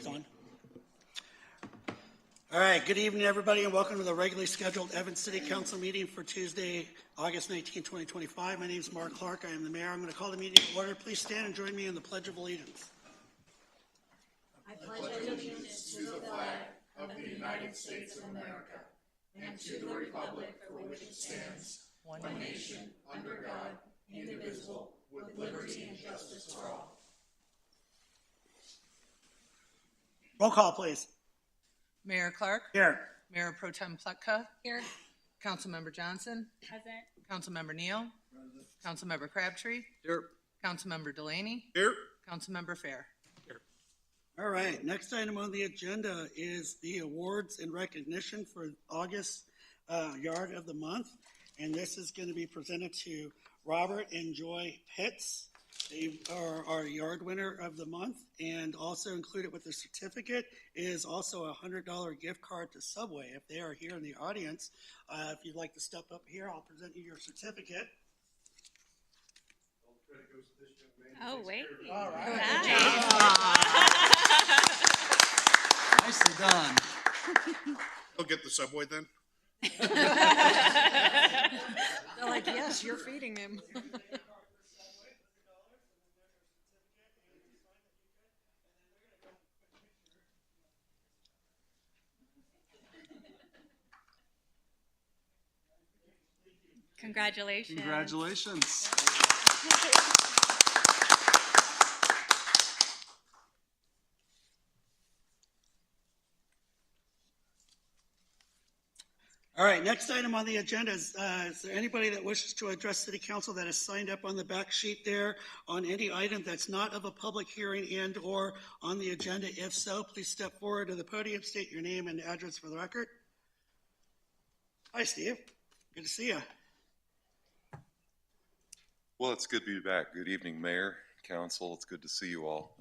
on. All right, good evening, everybody, and welcome to the regularly scheduled Evans City Council meeting for Tuesday, August 19, 2025. My name is Mark Clark. I am the mayor. I'm going to call the meeting to order. Please stand and join me in the Pledge of Allegiance. I pledge allegiance to the flag of the United States of America and to the republic for which it stands, one nation, under God, indivisible, with liberty and justice for all. Roll call, please. Mayor Clark. Here. Mayor Pro Tem Pletka. Here. Councilmember Johnson. Present. Councilmember Neal. Councilmember Crabtree. Here. Councilmember Delaney. Here. Councilmember Fair. Here. All right, next item on the agenda is the awards and recognition for August Yard of the Month. And this is going to be presented to Robert and Joy Pitts. They are our yard winner of the month, and also included with the certificate is also a $100 gift card to Subway. If they are here in the audience, if you'd like to step up here, I'll present you your certificate. Oh, wait. All right. Nicely done. I'll get the Subway then. They're like, yes, you're feeding him. Congratulations. Congratulations. All right, next item on the agenda is there anybody that wishes to address City Council that is signed up on the back sheet there on any item that's not of a public hearing and or on the agenda? If so, please step forward to the podium, state your name and address for the record. Hi, Steve. Good to see you. Well, it's good to be back. Good evening, Mayor, Council. It's good to see you all.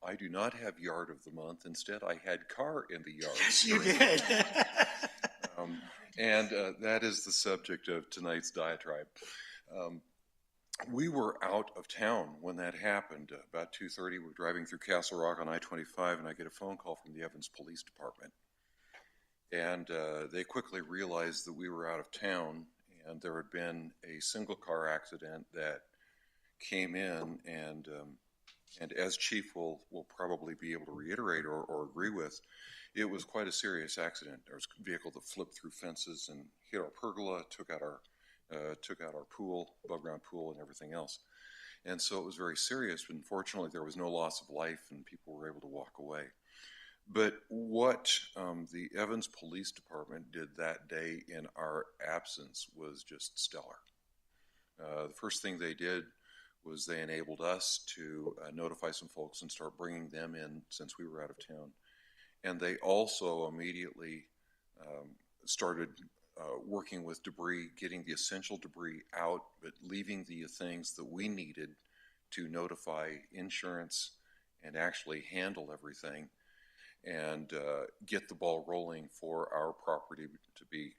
I do not have Yard of the Month. Instead, I had Car in the Yard. Yes, you did. And that is the subject of tonight's diatribe. We were out of town when that happened. About 2:30, we're driving through Castle Rock on I-25, and I get a phone call from the Evans Police Department. And they quickly realized that we were out of town, and there had been a single car accident that came in, and as Chief will probably be able to reiterate or agree with, it was quite a serious accident. There was a vehicle that flipped through fences and hit our pergola, took out our pool, above ground pool, and everything else. And so it was very serious. But unfortunately, there was no loss of life, and people were able to walk away. But what the Evans Police Department did that day in our absence was just stellar. The first thing they did was they enabled us to notify some folks and start bringing them in since we were out of town. And they also immediately started working with debris, getting the essential debris out, but leaving the things that we needed to notify insurance and actually handle everything and get the ball rolling for our property to be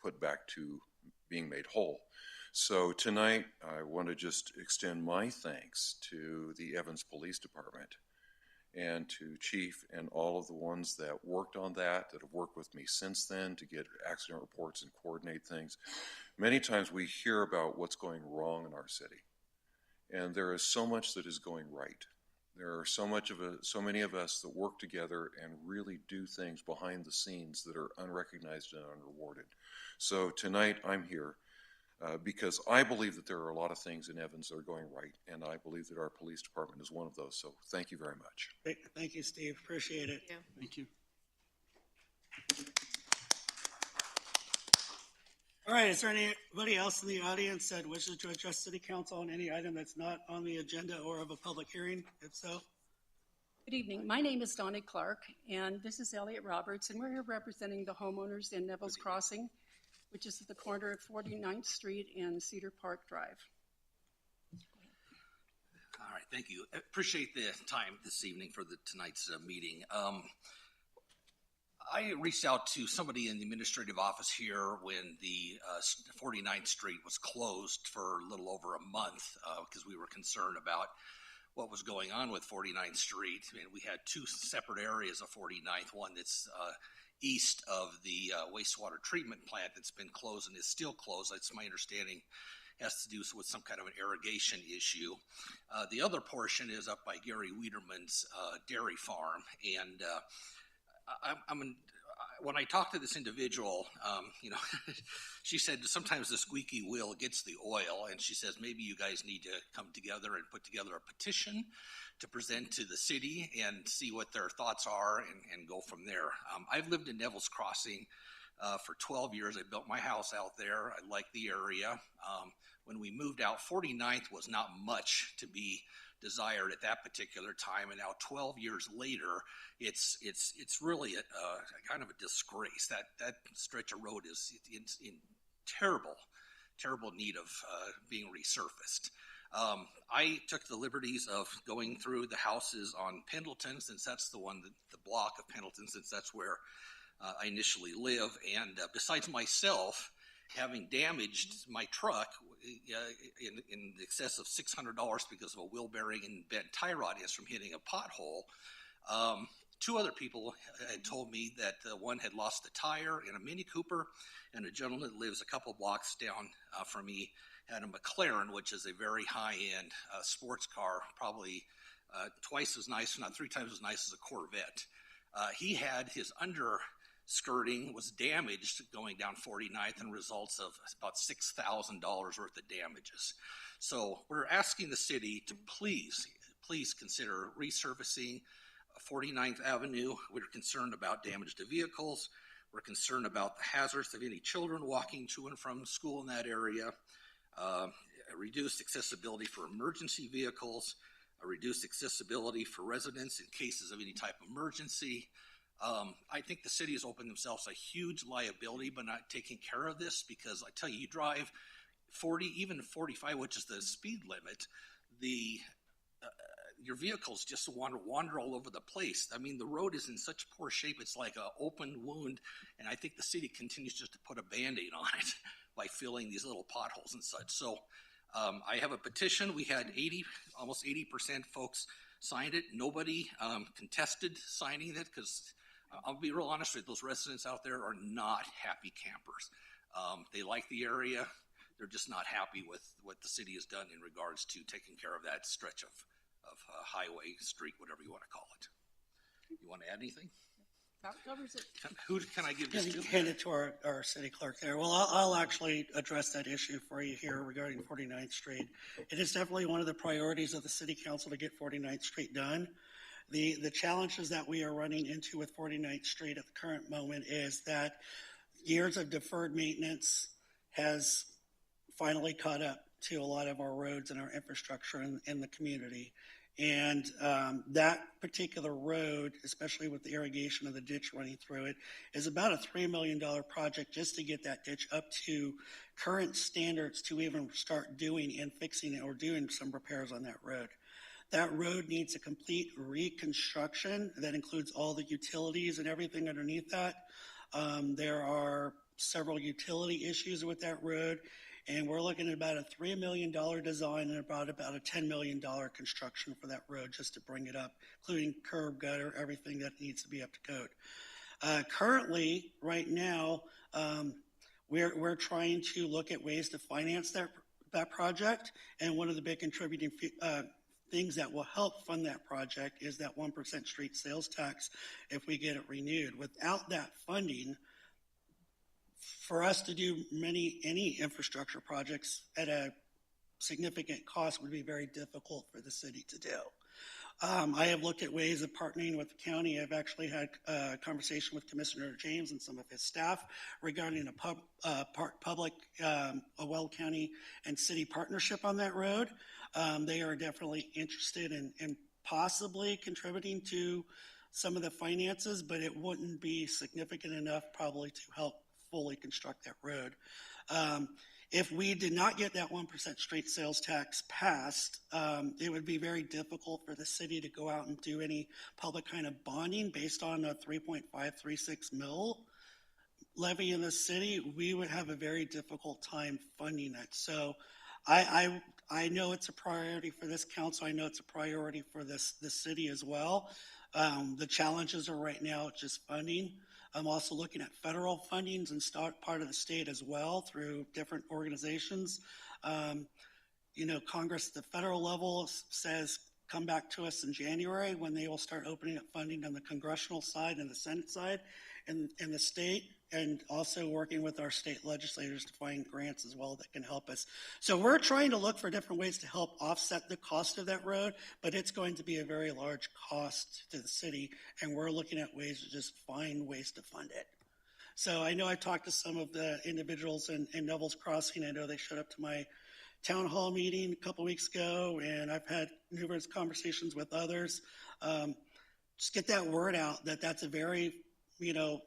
put back to being made whole. So tonight, I want to just extend my thanks to the Evans Police Department and to Chief and all of the ones that worked on that have worked with me since then to get accident reports and coordinate things. Many times we hear about what's going wrong in our city, and there is so much that is going right. There are so many of us that work together and really do things behind the scenes that are unrecognized and unrewarded. So tonight I'm here because I believe that there are a lot of things in Evans that are going right, and I believe that our police department is one of those. So thank you very much. Thank you, Steve. Appreciate it. Thank you. All right, is there anybody else in the audience that wishes to address City Council on any item that's not on the agenda or of a public hearing? If so. Good evening. My name is Donna Clark, and this is Elliot Roberts, and we're here representing the homeowners in Neville's Crossing, which is at the corner of 49th Street and Cedar Park Drive. All right, thank you. I appreciate the time this evening for tonight's meeting. I reached out to somebody in the administrative office here when the 49th Street was closed for a little over a month because we were concerned about what was going on with 49th Street. I mean, we had two separate areas of 49th, one that's east of the wastewater treatment plant that's been closed and is still closed. That's my understanding, has to do with some kind of an irrigation issue. The other portion is up by Gary Wiederman's dairy farm. And when I talked to this individual, she said sometimes the squeaky wheel gets the oil, and she says maybe you guys need to come together and put together a petition to present to the city and see what their thoughts are and go from there. I've lived in Neville's Crossing for 12 years. I built my house out there. I like the area. When we moved out, 49th was not much to be desired at that particular time, and now 12 years later, it's really a kind of a disgrace. That stretch of road is in terrible need of being resurfaced. I took the liberties of going through the houses on Pendleton, since that's the block of Pendleton, since that's where I initially live, and besides myself having damaged my truck in excess of $600 because of a wheel bearing and bent tie rod ends from hitting a pothole. Two other people had told me that one had lost a tire in a Mini Cooper, and a gentleman that lives a couple blocks down from me had a McLaren, which is a very high-end sports car, probably twice as nice, if not 3 times as nice as a Corvette. He had his underskirting was damaged going down 49th and results of about $6,000 worth of damages. So we're asking the city to please consider resurfacing 49th Avenue. We're concerned about damage to vehicles. We're concerned about the hazards of any children walking to and from school in that area, reduced accessibility for emergency vehicles, reduced accessibility for residents in cases of any type of emergency. I think the city has opened themselves a huge liability by not taking care of this, because I tell you, you drive 40, even 45, which is the speed limit, your vehicles just want to wander all over the place. I mean, the road is in such poor shape, it's like an open wound, and I think the city continues just to put a Band-Aid on it by filling these little potholes and such. So I have a petition. We had almost 80% folks signed it. Nobody contested signing it, because I'll be real honest with you, those residents out there are not happy campers. They like the area. They're just not happy with what the city has done in regards to taking care of that stretch of highway, street, whatever you want to call it. You want to add anything? That covers it. Who can I give this to? Hand it to our city clerk there. Well, I'll actually address that issue for you here regarding 49th Street. It is definitely one of the priorities of the city council to get 49th Street done. The challenges that we are running into with 49th Street at the current moment is that years of deferred maintenance has finally caught up to a lot of our roads and our infrastructure in the community. And that particular road, especially with the irrigation of the ditch running through it, is about a $3 million project just to get that ditch up to current standards to even start doing and fixing it or doing some repairs on that road. That road needs a complete reconstruction that includes all the utilities and everything underneath that. There are several utility issues with that road, and we're looking at about a $3 million design and about a $10 million construction for that road just to bring it up, including curb, gutter, everything that needs to be up to code. Currently, right now, we're trying to look at ways to finance that project, and one of the big contributing things that will help fund that project is that 1% street sales tax if we get it renewed. Without that funding, for us to do any infrastructure projects at a significant cost would be very difficult for the city to do. I have looked at ways of partnering with the county. I've actually had a conversation with Commissioner James and some of his staff regarding a public Weld County and city partnership on that road. They are definitely interested in possibly contributing to some of the finances, but it wouldn't be significant enough probably to help fully construct that road. If we did not get that 1% street sales tax passed, it would be very difficult for the city to go out and do any public kind of bonding based on a 3.536 mil levy in the city. We would have a very difficult time funding it. So I know it's a priority for this council. I know it's a priority for this city as well. The challenges are right now just funding. I'm also looking at federal fundings and part of the state as well through different organizations. You know, Congress, the federal level says come back to us in January when they will start opening up funding on the congressional side and the Senate side and the state, and also working with our state legislators to find grants as well that can help us. So we're trying to look for different ways to help offset the cost of that road, but it's going to be a very large cost to the city, and we're looking at ways to just find ways to fund it. So I know I talked to some of the individuals in Neville's Crossing. I know they showed up to my town hall meeting a couple weeks ago, and I've had numerous conversations with others. Just get that word out that that's a very, you know,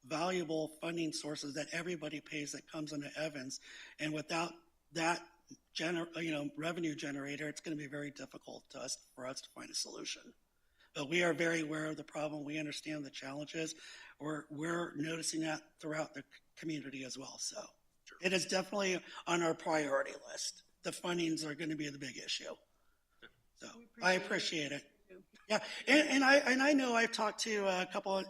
valuable funding sources that everybody pays that comes into Evans, and without that revenue generator, it's going to be very difficult for us to find a solution. But we are very aware of the problem. We understand the challenges. We're noticing that throughout the community as well. So it is definitely on our priority list. The fundings are going to be the big issue. So I appreciate it. Yeah, and I know I've talked to a couple of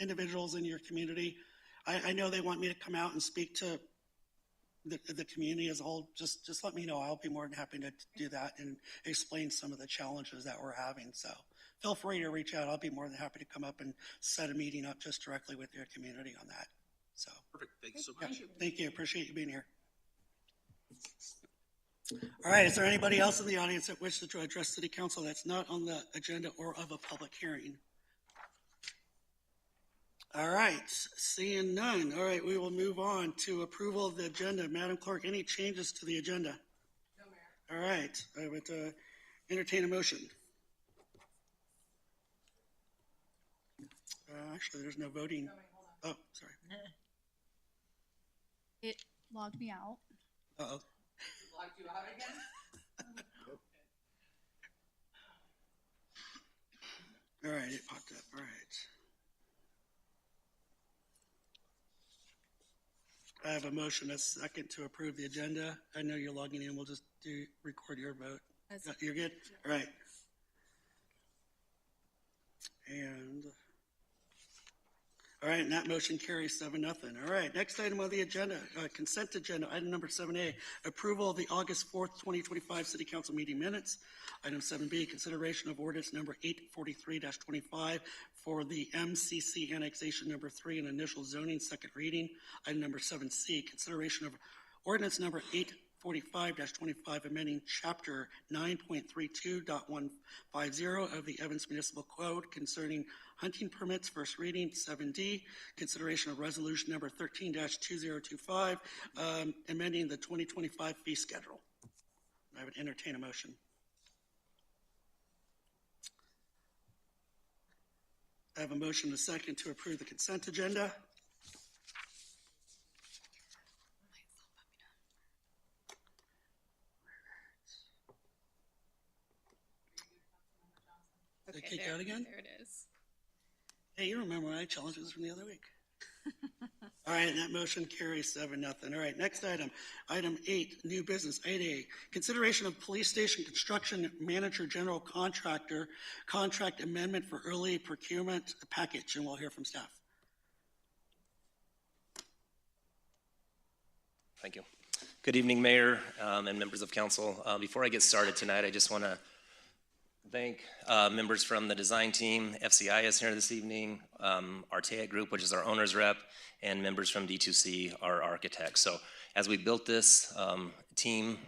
individuals in your community. I know they want me to come out and speak to the community as a whole. Just let me know. I'll be more than happy to do that and explain some of the challenges that we're having. So feel free to reach out. I'll be more than happy to come up and set a meeting up just directly with your community on that. So Perfect. Thank you so much. Thank you. Appreciate you being here. All right. Is there anybody else in the audience that wishes to address City Council that's not on the agenda or of a public hearing? All right. Seeing none. All right. We will move on to approval of the agenda. Madam Clerk, any changes to the agenda? No, Mayor. All right. I would entertain a motion. Actually, there's no voting. Oh, sorry. It logged me out. Uh-oh. Logged you out again? All right, it popped up. All right. I have a motion, a second to approve the agenda. I know you're logging in. We'll just record your vote. You're good? All right. All right, and that motion carries 7-0. All right, next item on the agenda, consent agenda, item number 7A, approval of the August 4th, 2025 City Council meeting minutes. Item 7B, consideration of ordinance number 843-25 for the MCC annexation number 3 and initial zoning, second reading. Item number 7C, consideration of ordinance number 845-25, amending chapter 9.32.150 of the Evans Municipal Code concerning hunting permits, first reading. 7D, consideration of resolution number 13-2025, amending the 2025 fee schedule. I would entertain a motion. I have a motion and a second to approve the consent agenda. Did I kick out again? There it is. Hey, you remember my challenges from the other week. All right, and that motion carries 7-0. All right, next item. Item 8, new business. 8A, consideration of police station construction manager general contractor contract amendment for early procurement package, and we'll hear from staff. Thank you. Good evening, Mayor and members of council. Before I get started tonight, I just want to thank members from the design team. FCI is here this evening, Artea Group, which is our owner's rep, and members from D2C, our architects. So as we built this team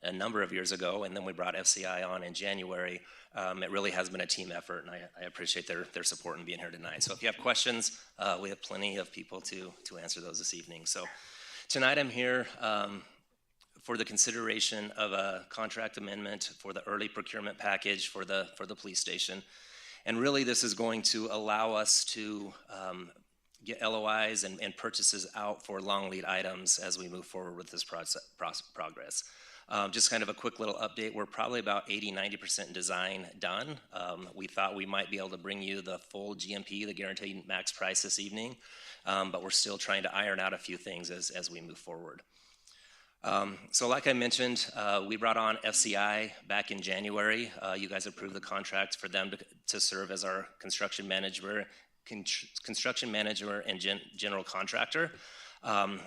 a number of years ago, and then we brought FCI on in January, it really has been a team effort, and I appreciate their support in being here tonight. So if you have questions, we have plenty of people to answer those this evening. So tonight I'm here for the consideration of a contract amendment for the early procurement package for the police station. And really this is going to allow us to get LOIs and purchases out for long lead items as we move forward with this progress. Just kind of a quick little update. We're probably about 80-90% design done. We thought we might be able to bring you the full GMP, the guaranteed max price this evening, but we're still trying to iron out a few things as we move forward. So like I mentioned, we brought on FCI back in January. You guys approved the contract for them to serve as our construction manager and general contractor.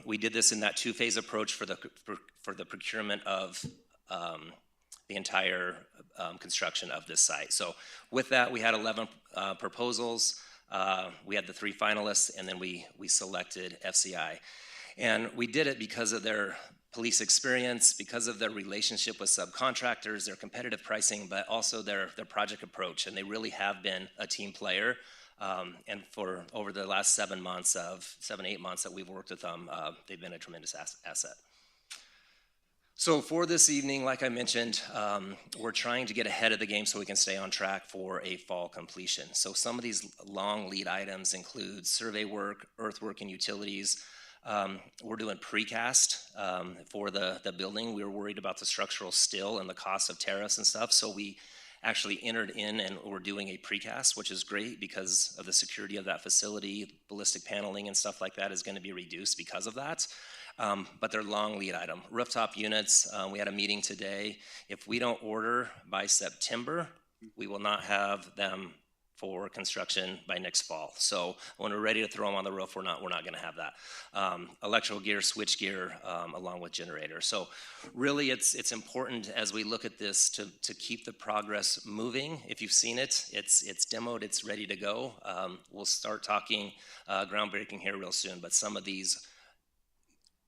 We did this in that two-phase approach for the procurement of the entire construction of this site. So with that, we had 11 proposals. We had the 3 finalists, and then we selected FCI. And we did it because of their police experience, because of their relationship with subcontractors, their competitive pricing, but also their project approach. And they really have been a team player. And for over the last 7, 8 months that we've worked with them, they've been a tremendous asset. So for this evening, like I mentioned, we're trying to get ahead of the game so we can stay on track for a fall completion. So some of these long lead items include survey work, earthwork, and utilities. We're doing precast for the building. We were worried about the structural steel and the cost of tariffs and stuff, so we actually entered in and we're doing a precast, which is great because of the security of that facility. Ballistic paneling and stuff like that is going to be reduced because of that. But they're long lead item. Rooftop units, we had a meeting today. If we don't order by September, we will not have them for construction by next fall. So when we're ready to throw them on the roof, we're not going to have that. Electrical gear, switch gear, along with generators. So really it's important as we look at this to keep the progress moving. If you've seen it, it's demoed, it's ready to go. We'll start talking groundbreaking here real soon, but some of these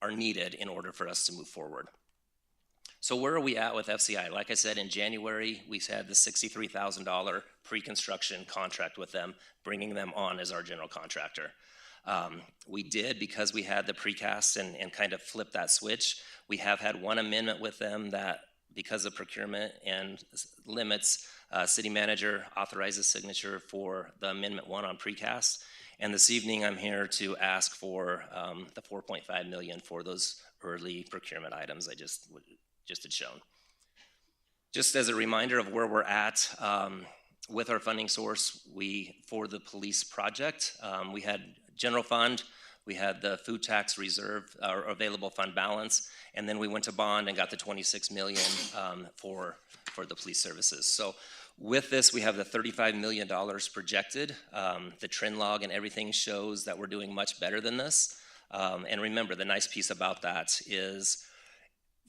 are needed in order for us to move forward. So where are we at with FCI? Like I said, in January, we had the $63,000 pre-construction contract with them, bringing them on as our general contractor. We did, because we had the precast and kind of flipped that switch. We have had one amendment with them that, because of procurement and limits, city manager authorizes signature for the amendment 1 on precast. And this evening, I'm here to ask for the $4.5 million for those early procurement items I just had shown. Just as a reminder of where we're at with our funding source, for the police project, we had general fund, we had the food tax reserve, or available fund balance, and then we went to bond and got the $26 million for the police services. So with this, we have the $35 million projected. The trend log and everything shows that we're doing much better than this. And remember, the nice piece about that is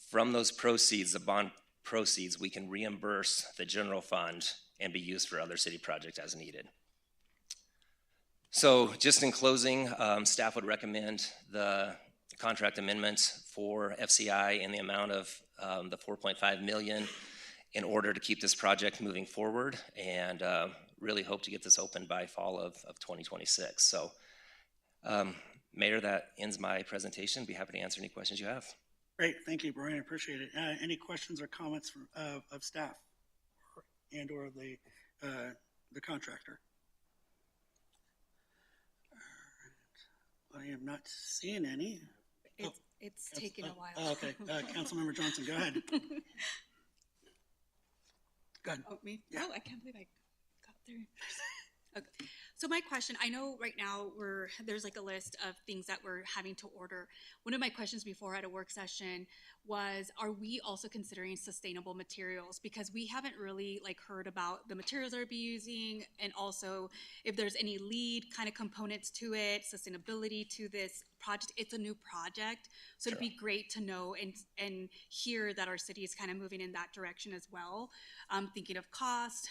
from those proceeds, the bond proceeds, we can reimburse the general fund and be used for other city projects as needed. So just in closing, staff would recommend the contract amendment for FCI in the amount of the $4.5 million in order to keep this project moving forward, and really hope to get this open by fall of 2026. So, Mayor, that ends my presentation. Be happy to answer any questions you have. Great, thank you, Brian, I appreciate it. Any questions or comments from, of staff and or the contractor? I am not seeing any. It's taken a while. Oh, okay, Councilmember Johnson, go ahead. Go ahead. Oh, me? Yeah. Oh, I can't believe I got through. Okay. So my question, I know right now there's like a list of things that we're having to order. One of my questions before at a work session was, are we also considering sustainable materials? Because we haven't really heard about the materials that we'll be using, and also if there's any lead kind of components to it, sustainability to this project. It's a new project, so It'd be great to know and hear that our city is kind of moving in that direction as well. Thinking of cost,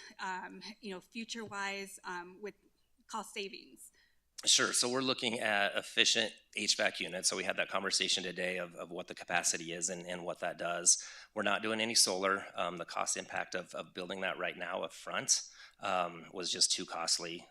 future-wise, with cost savings. Sure. So we're looking at efficient HVAC units. So we had that conversation today of what the capacity is and what that does. We're not doing any solar. The cost impact of building that right now up front was just too costly.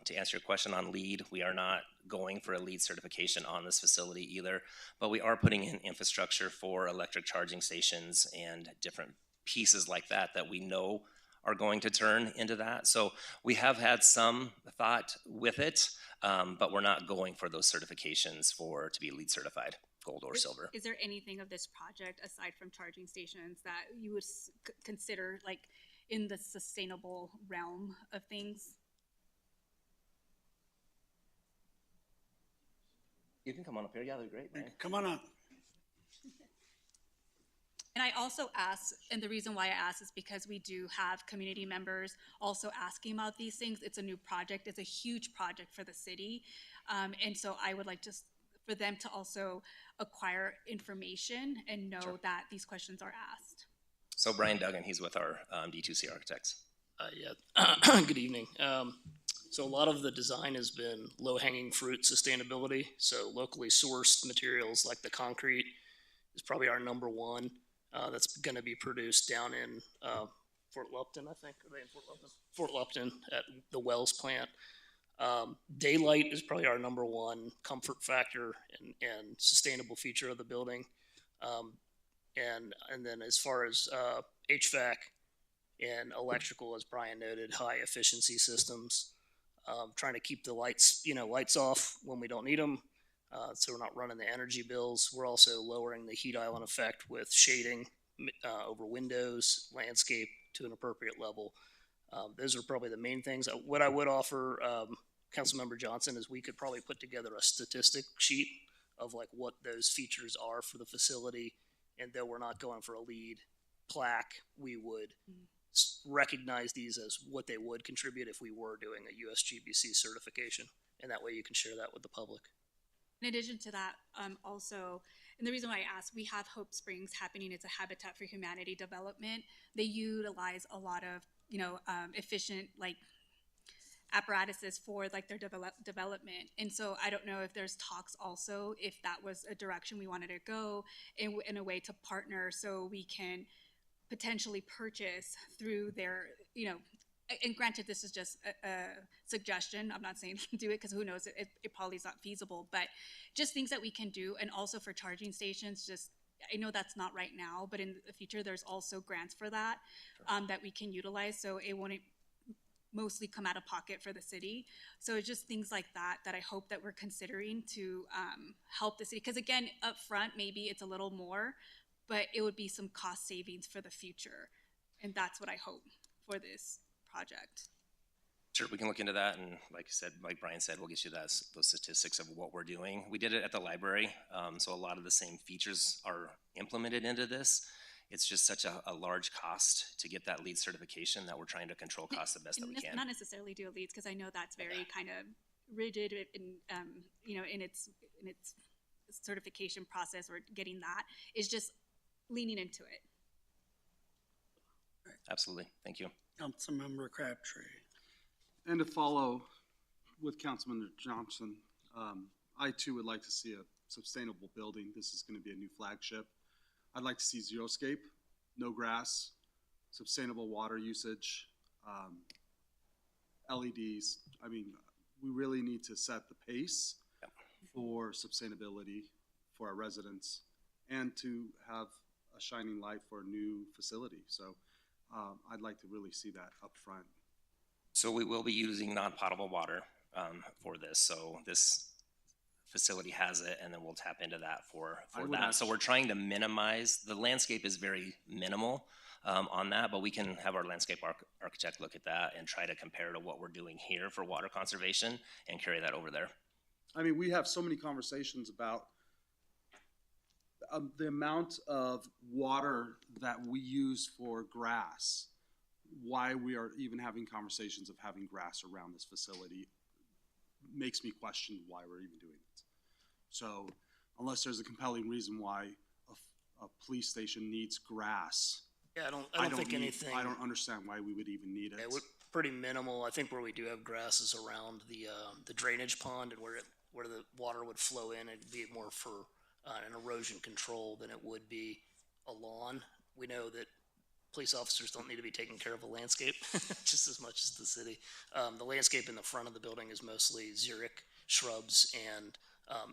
To answer your question on LEED, we are not going for a LEED certification on this facility either, but we are putting in infrastructure for electric charging stations and different pieces like that we know are going to turn into that. So we have had some thought with it, but we're not going for those certifications to be LEED certified, gold or silver. Is there anything of this project aside from charging stations that you would consider in the sustainable realm of things? You can come on up here. Yeah, they're great, man. Come on up. And I also asked, and the reason why I asked is because we do have community members also asking about these things. It's a new project. It's a huge project for the city. And so I would like just for them to also acquire information and know that these questions are asked. So Brian Duggan, he's with our D2C Architects. Yeah, good evening. So a lot of the design has been low-hanging fruit sustainability. So locally sourced materials like the concrete is probably our number one. That's going to be produced down in Fort Lupton, I think. Are they in Fort Lupton? Fort Lupton at the Wells plant. Daylight is probably our number one comfort factor and sustainable feature of the building. And then as far as HVAC and electrical, as Brian noted, high efficiency systems, trying to keep the lights off when we don't need them. So we're not running the energy bills. We're also lowering the heat island effect with shading over windows, landscape to an appropriate level. Those are probably the main things. What I would offer Councilmember Johnson is we could probably put together a statistic sheet of like what those features are for the facility. And though we're not going for a LEED plaque, we would recognize these as what they would contribute if we were doing a USGBC certification. And that way you can share that with the public. In addition to that, also, and the reason why I asked, we have Hope Springs happening. It's a Habitat for Humanity development. They utilize a lot of, efficient apparatuses for their development. And so I don't know if there's talks also, if that was a direction we wanted to go in a way to partner so we can potentially purchase through their, and granted, this is just a suggestion. I'm not saying do it because who knows, it probably is not feasible, but just things that we can do. And also for charging stations, I know that's not right now, but in the future, there's also grants for that, that we can utilize. So it won't mostly come out of pocket for the city. So it's just things like that I hope that we're considering to help the city. Because again, up front, maybe it's a little more, but it would be some cost savings for the future. And that's what I hope for this project. Sure, we can look into that, and like Brian said, we'll get you those statistics of what we're doing. We did it at the library, so a lot of the same features are implemented into this. It's just such a large cost to get that LEED certification that we're trying to control costs the best that we can. Not necessarily do LEEDs, because I know that's very kind of rigid in its certification process, or getting that is just leaning into it. Absolutely, thank you. Councilmember Crabtree. And to follow with Councilman Johnson, I too would like to see a sustainable building. This is going to be a new flagship. I'd like to see xeriscape, no grass, sustainable water usage, LEDs. I mean, we really need to set the pace for sustainability for our residents and to have a shining light for a new facility. So I'd like to really see that up front. So we will be using non-potable water for this. So this facility has it, and then we'll tap into that for that. So we're trying to minimize, the landscape is very minimal on that, but we can have our landscape architect look at that and try to compare to what we're doing here for water conservation and carry that over there. I mean, we have so many conversations about the amount of water that we use for grass. Why we are even having conversations of having grass around this facility makes me question why we're even doing it. So unless there's a compelling reason why a police station needs grass, I don't think anything. I don't understand why we would even need it. We're pretty minimal. I think where we do have grass is around the drainage pond, and where the water would flow in. It'd be more for an erosion control than it would be a lawn. We know that police officers don't need to be taking care of a landscape just as much as the city. The landscape in the front of the building is mostly xeric shrubs and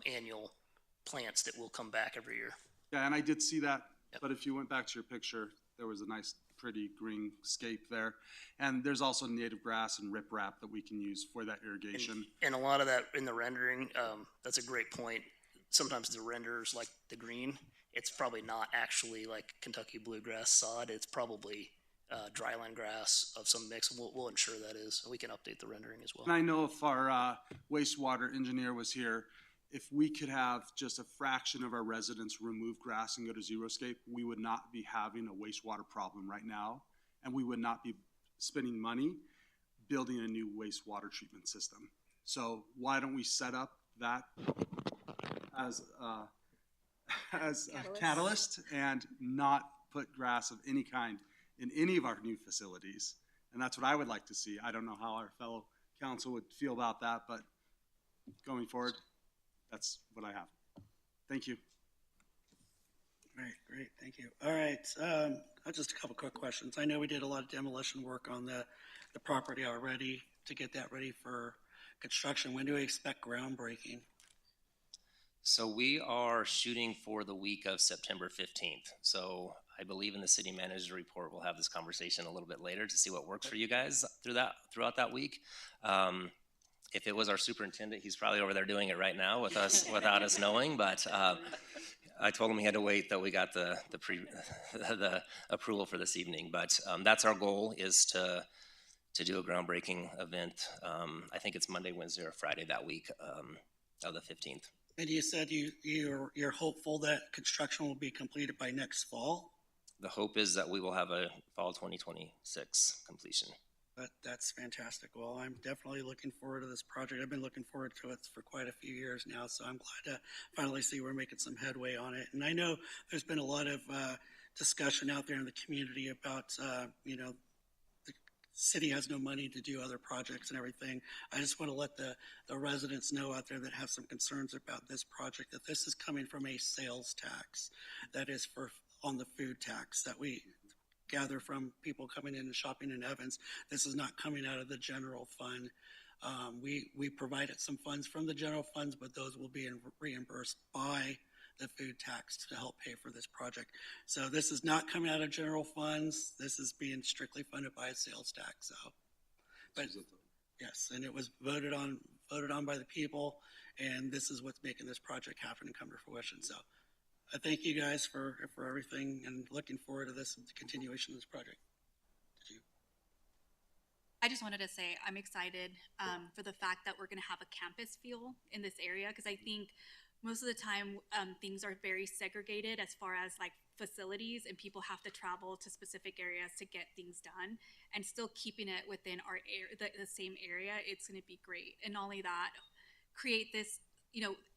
annual plants that will come back every year. Yeah, and I did see that, but if you went back to your picture, there was a nice, pretty green scape there. And there's also native grass and riprap that we can use for that irrigation. And a lot of that in the rendering, that's a great point. Sometimes the renders like the green, it's probably not actually like Kentucky bluegrass sod. It's probably dryland grass of some mix. We'll ensure that is. We can update the rendering as well. And I know if our wastewater engineer was here, if we could have just a fraction of our residents remove grass and go to xeriscape, we would not be having a wastewater problem right now, and we would not be spending money building a new wastewater treatment system. So why don't we set up that as a catalyst and not put grass of any kind in any of our new facilities? And that's what I would like to see. I don't know how our fellow council would feel about that, but going forward, that's what I have. Thank you. Great, thank you. All right, just a couple quick questions. I know we did a lot of demolition work on the property already to get that ready for construction. When do we expect groundbreaking? So we are shooting for the week of September 15th. So I believe in the city manager's report, we'll have this conversation a little bit later to see what works for you guys throughout that week. If it was our superintendent, he's probably over there doing it right now with us without us knowing. But I told him he had to wait till we got the approval for this evening. But that's our goal, is to do a groundbreaking event. I think it's Monday, Wednesday, or Friday that week of the 15th. And you said you're hopeful that construction will be completed by next fall? The hope is that we will have a fall 2026 completion. That's fantastic. Well, I'm definitely looking forward to this project. I've been looking forward to it for quite a few years now, so I'm glad to finally see we're making some headway on it. And I know there's been a lot of discussion out there in the community about, the city has no money to do other projects and everything. I just want to let the residents know out there that have some concerns about this project, that this is coming from a sales tax that is on the food tax that we gather from people coming in and shopping in Evans. This is not coming out of the general fund. We provided some funds from the general funds, but those will be reimbursed by the food tax to help pay for this project. So this is not coming out of general funds. This is being strictly funded by a sales tax. So, but yes, and it was voted on by the people, and this is what's making this project happen and come to fruition. So I thank you guys for everything, and looking forward to the continuation of this project. I just wanted to say I'm excited for the fact that we're going to have a campus feel in this area, because I think most of the time things are very segregated as far as like facilities, and people have to travel to specific areas to get things done, and still keeping it within our the same area. It's going to be great. And not only that, create this,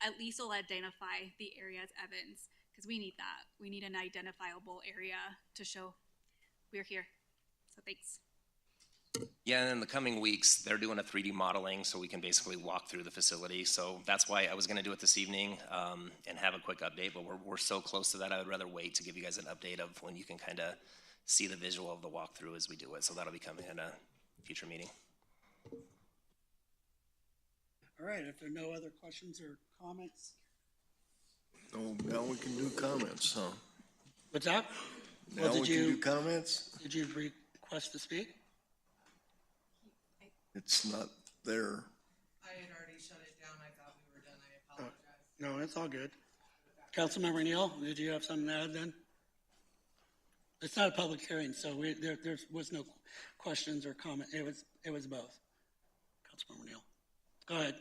at least we'll identify the area as Evans, because we need that. We need an identifiable area to show we're here. So thanks. Yeah, and in the coming weeks, they're doing a 3D modeling so we can basically walk through the facility. So that's why I was going to do it this evening and have a quick update, but we're so close to that, I would rather wait to give you guys an update of when you can kind of see the visual of the walkthrough as we do it. So that'll be coming in a future meeting. All right, if there are no other questions or comments. Oh, now we can do comments, huh? What's that? Now we can do comments? Did you request to speak? It's not there. I had already shut it down. I thought we were done. I apologize. No, it's all good. Councilmember Neal, did you have something to add then? It's not a public hearing, so there was no questions or comment. It was both. Councilmember Neal, go ahead.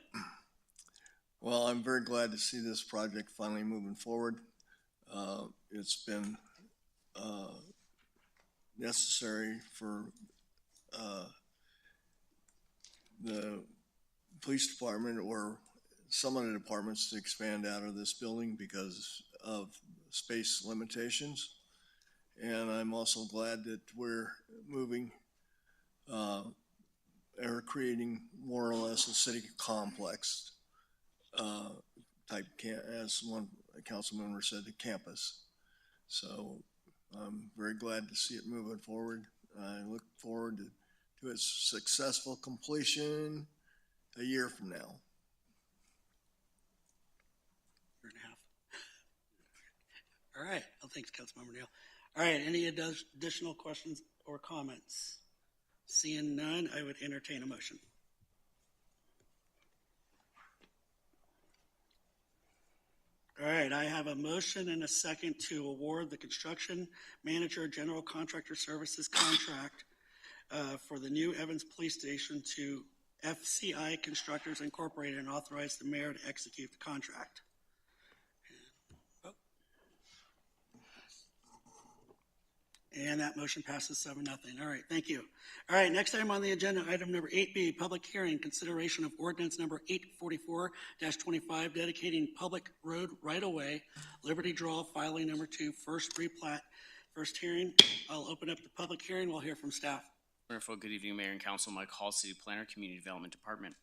Well, I'm very glad to see this project finally moving forward. It's been necessary for the police department or some of the departments to expand out of this building because of space limitations. And I'm also glad that we're moving or creating more or less a city complex type, as one council member said, the campus. So I'm very glad to see it moving forward. I look forward to its successful completion a year from now. Year and a half. All right. Well, thanks, Councilmember Neal. All right. Any additional questions or comments? Seeing none, I would entertain a motion. All right. I have a motion and a second to award the construction manager general contractor services contract for the new Evans Police Station to FCI Constructors Incorporated and authorize the mayor to execute the contract. And that motion passes 7-0. All right, thank you. All right, next item on the agenda, item number 8B, public hearing, consideration of ordinance number 844-25, dedicating public road right-of-way, Liberty Draw, filing number 2, first replat, first hearing. I'll open up the public hearing. We'll hear from staff. Wonderful. Good evening, Mayor and Council. Mike Hall, City Planner, Community Development Department.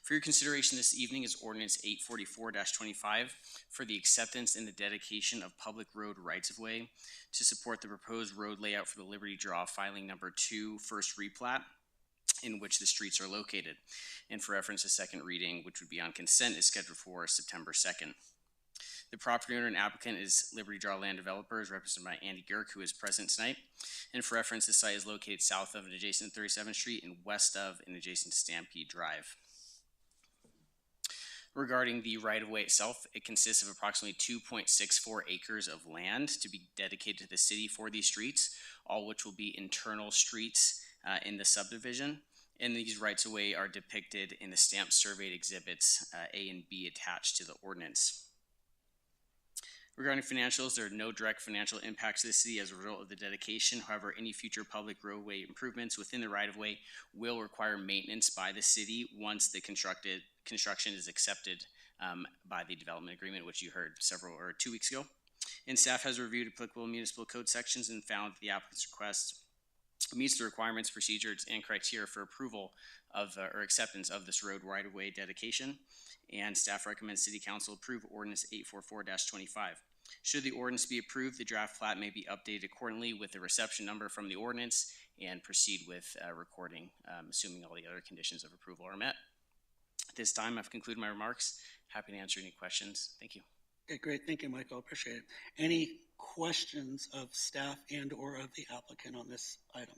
For your consideration this evening is Ordinance 844-25 for the acceptance and the dedication of public road rights-of-way to support the proposed road layout for the Liberty Draw, filing number 2, first replat, in which the streets are located. And for reference, a second reading, which would be on consent, is scheduled for September 2nd. The property owner and applicant is Liberty Draw Land Developers, represented by Andy Girk, who is present tonight. And for reference, the site is located south of and adjacent to 37th Street and west of and adjacent to Stampede Drive. Regarding the right-of-way itself, it consists of approximately 2.64 acres of land to be dedicated to the city for these streets, all which will be internal streets in the subdivision. And these rights-of-way are depicted in the stamped surveyed exhibits A and B attached to the ordinance. Regarding financials, there are no direct financial impacts to the city as a result of the dedication. However, any future public roadway improvements within the right-of-way will require maintenance by the city once the construction is accepted by the development agreement, which you heard 2 weeks ago. And staff has reviewed applicable municipal code sections and found the applicant's request meets the requirements, procedures, and criteria for approval of or acceptance of this road right-of-way dedication. And staff recommends City Council approve Ordinance 844-25. Should the ordinance be approved, the draft plat may be updated accordingly with the reception number from the ordinance and proceed with recording, assuming all the other conditions of approval are met. At this time, I've concluded my remarks. Happy to answer any questions. Thank you. Okay, great. Thank you, Michael. Appreciate it. Any questions of staff and or of the applicant on this item?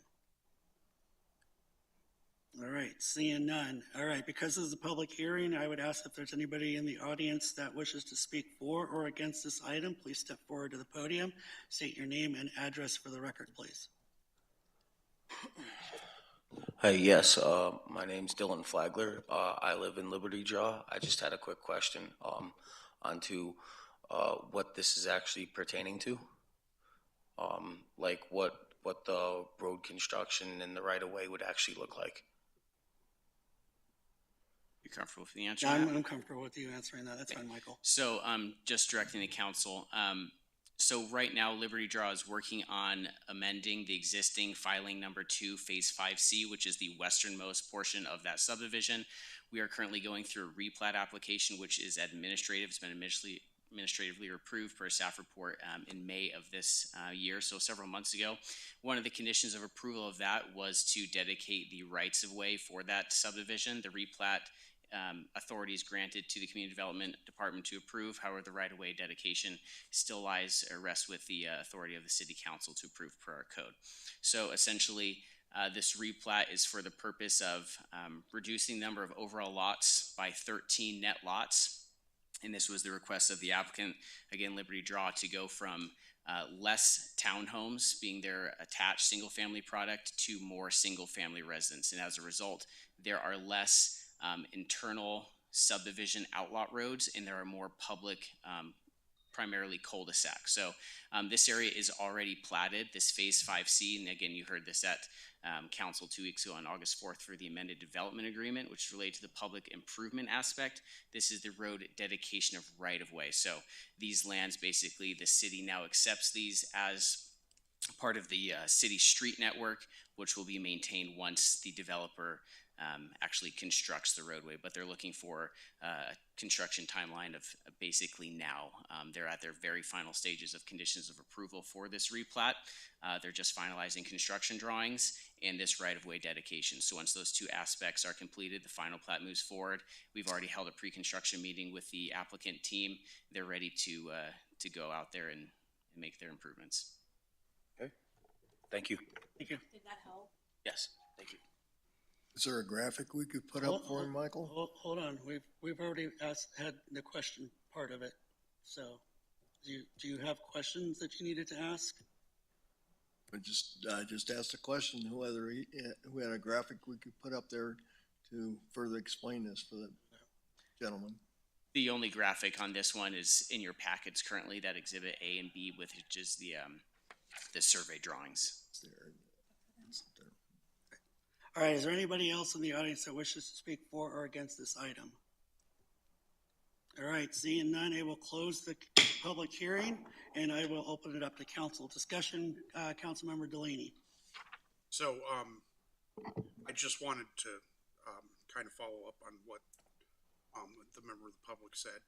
All right, seeing none. All right, because this is a public hearing, I would ask if there's anybody in the audience that wishes to speak for or against this item, please step forward to the podium, state your name and address for the record, please. Hi, yes, my name's Dylan Flagler. I live in Liberty Draw. I just had a quick question onto what this is actually pertaining to. Like what the road construction and the right-of-way would actually look like. You comfortable with the answer? I'm comfortable with you answering that. That's fine, Michael. So just directing the council. So right now, Liberty Draw is working on amending the existing filing number 2, phase 5C, which is the westernmost portion of that subdivision. We are currently going through a replat application, which is administrative. It's been administratively approved per staff report in May of this year, so several months ago. One of the conditions of approval of that was to dedicate the rights of way for that subdivision. The replat authority is granted to the Community Development Department to approve. However, the right-of-way dedication still lies or rests with the authority of the City Council to approve per our code. So essentially, this replat is for the purpose of reducing the number of overall lots by 13 net lots. And this was the request of the applicant, again, Liberty Draw, to go from less townhomes being their attached single-family product to more single-family residents. And as a result, there are less internal subdivision outlot roads, and there are more public, primarily cul-de-sac. So this area is already platted, this phase 5C, and again, you heard this at council 2 weeks ago on August 4th for the amended development agreement, which is related to the public improvement aspect. This is the road dedication of right-of-way. So these lands, basically, the city now accepts these as part of the city street network, which will be maintained once the developer actually constructs the roadway, but they're looking for a construction timeline of basically now. They're at their very final stages of conditions of approval for this replat. They're just finalizing construction drawings and this right-of-way dedication. So once those two aspects are completed, the final plat moves forward. We've already held a pre-construction meeting with the applicant team. They're ready to go out there and make their improvements. Okay, thank you. Thank you. Did that help? Yes, thank you. Is there a graphic we could put up for him, Michael? Hold on. We've already had the question part of it. So do you have questions that you needed to ask? I just asked a question, who had a graphic we could put up there to further explain this for the gentleman. The only graphic on this one is in your packets currently, that exhibit A and B, which is the survey drawings. All right, is there anybody else in the audience that wishes to speak for or against this item? All right, seeing none, I will close the public hearing and I will open it up to council discussion. Councilmember Delaney. So I just wanted to kind of follow up on what the member of the public said.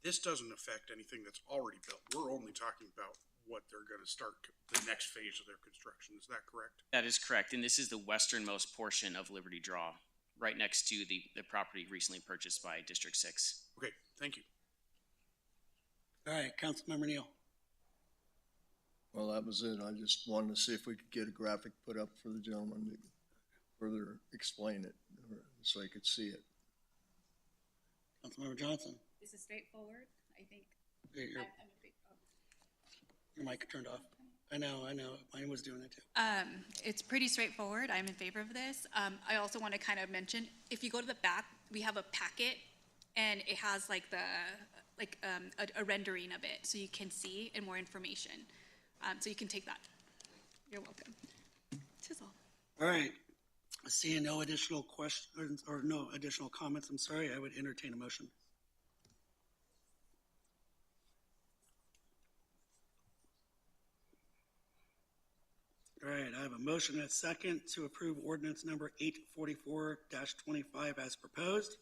This doesn't affect anything that's already built. We're only talking about what they're going to start the next phase of their construction. Is that correct? That is correct, and this is the westernmost portion of Liberty Draw, right next to the property recently purchased by District 6. Okay, thank you. All right, Councilmember Neal. Well, that was it. I just wanted to see if we could get a graphic put up for the gentleman to further explain it, so I could see it. Councilmember Johnson. This is straightforward, I think. Your mic turned off. I know. Mine was doing it too. It's pretty straightforward. I'm in favor of this. I also want to kind of mention, if you go to the back, we have a packet, and it has like a rendering of it, so you can see and more information. So you can take that. You're welcome. Chisel. All right. Seeing no additional questions or no additional comments, I'm sorry, I would entertain a motion. All right, I have a motion and a second to approve ordinance number 844-25 as proposed.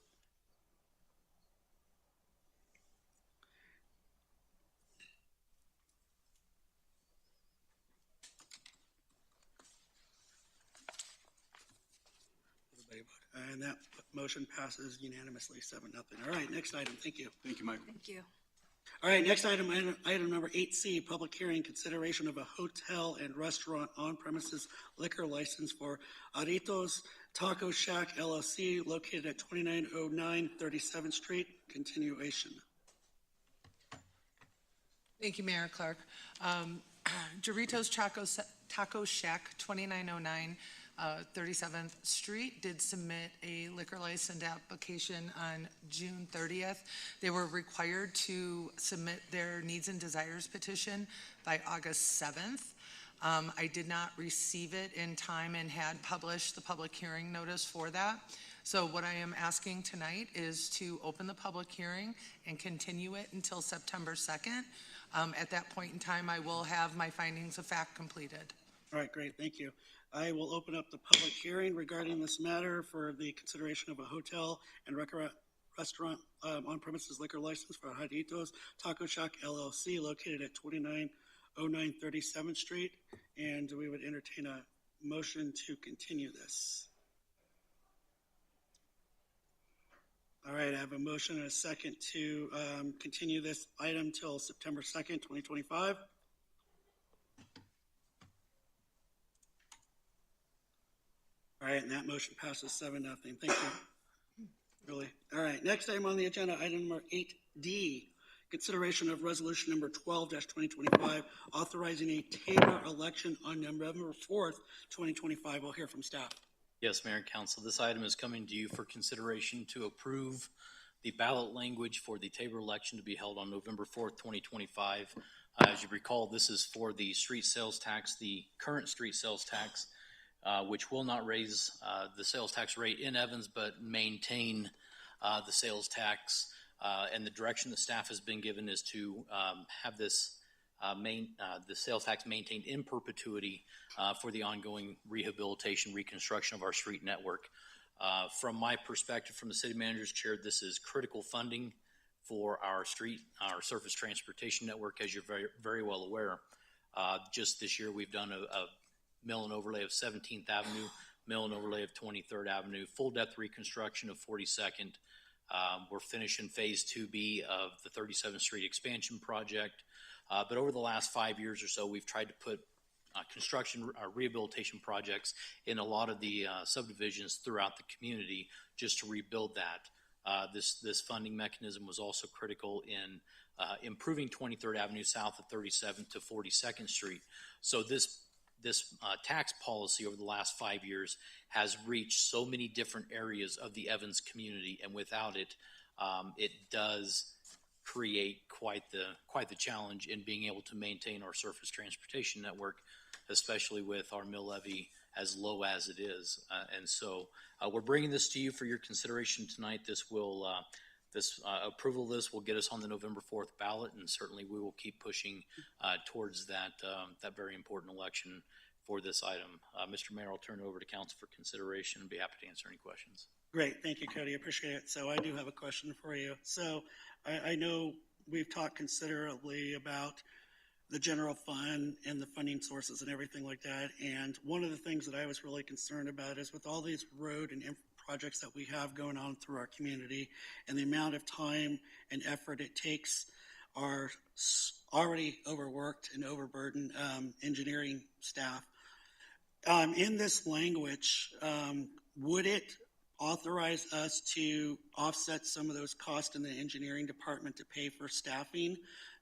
And that motion passes unanimously, 7-0. All right, next item. Thank you. Thank you, Mike. Thank you. All right, next item number 8C, public hearing, consideration of a hotel and restaurant on-premises liquor license for Aritos Taco Shack LLC located at 2909 37th Street, continuation. Thank you, Mayor Clark. Doritos Taco Shack, 2909 37th Street, did submit a liquor license application on June 30th. They were required to submit their needs and desires petition by August 7th. I did not receive it in time and had published the public hearing notice for that. So what I am asking tonight is to open the public hearing and continue it until September 2nd. At that point in time, I will have my findings of fact completed. All right, great, thank you. I will open up the public hearing regarding this matter for the consideration of a hotel and restaurant on-premises liquor license for Aritos Taco Shack LLC located at 2909 37th Street. And we would entertain a motion to continue this. All right, I have a motion and a second to continue this item till September 2nd, 2025. All right, and that motion passes 7-0. Thank you. Really. All right, next item on the agenda, item number 8D, consideration of resolution number 12-2025, authorizing a Tabor election on November 4th, 2025. We'll hear from staff. Yes, Mayor and Council, this item is coming to you for consideration to approve the ballot language for the Tabor election to be held on November 4th, 2025. As you recall, this is for the street sales tax, the current street sales tax, which will not raise the sales tax rate in Evans, but maintain the sales tax. And the direction the staff has been given is to have this the sales tax maintained in perpetuity for the ongoing rehabilitation, reconstruction of our street network. From my perspective, from the city manager's chair, this is critical funding for our surface transportation network, as you're very, very well aware. Just this year, we've done a mill and overlay of 17th Avenue, mill and overlay of 23rd Avenue, full depth reconstruction of 42nd. We're finishing phase 2B of the 37th Street expansion project. But over the last 5 years or so, we've tried to put construction rehabilitation projects in a lot of the subdivisions throughout the community just to rebuild that. This funding mechanism was also critical in improving 23rd Avenue south of 37th to 42nd Street. So this tax policy over the last 5 years has reached so many different areas of the Evans community, and without it, it does create quite the challenge in being able to maintain our surface transportation network, especially with our mill levy as low as it is. And so we're bringing this to you for your consideration tonight. This will approval of this will get us on the November 4th ballot, and certainly we will keep pushing towards that very important election for this item. Mr. Mayor, I'll turn it over to council for consideration and be happy to answer any questions. Great, thank you, Cody, appreciate it. So I do have a question for you. So I know we've talked considerably about the general fund and the funding sources and everything like that. And one of the things that I was really concerned about is with all these road and projects that we have going on through our community and the amount of time and effort it takes our already overworked and overburdened engineering staff. In this language, would it authorize us to offset some of those costs in the engineering department to pay for staffing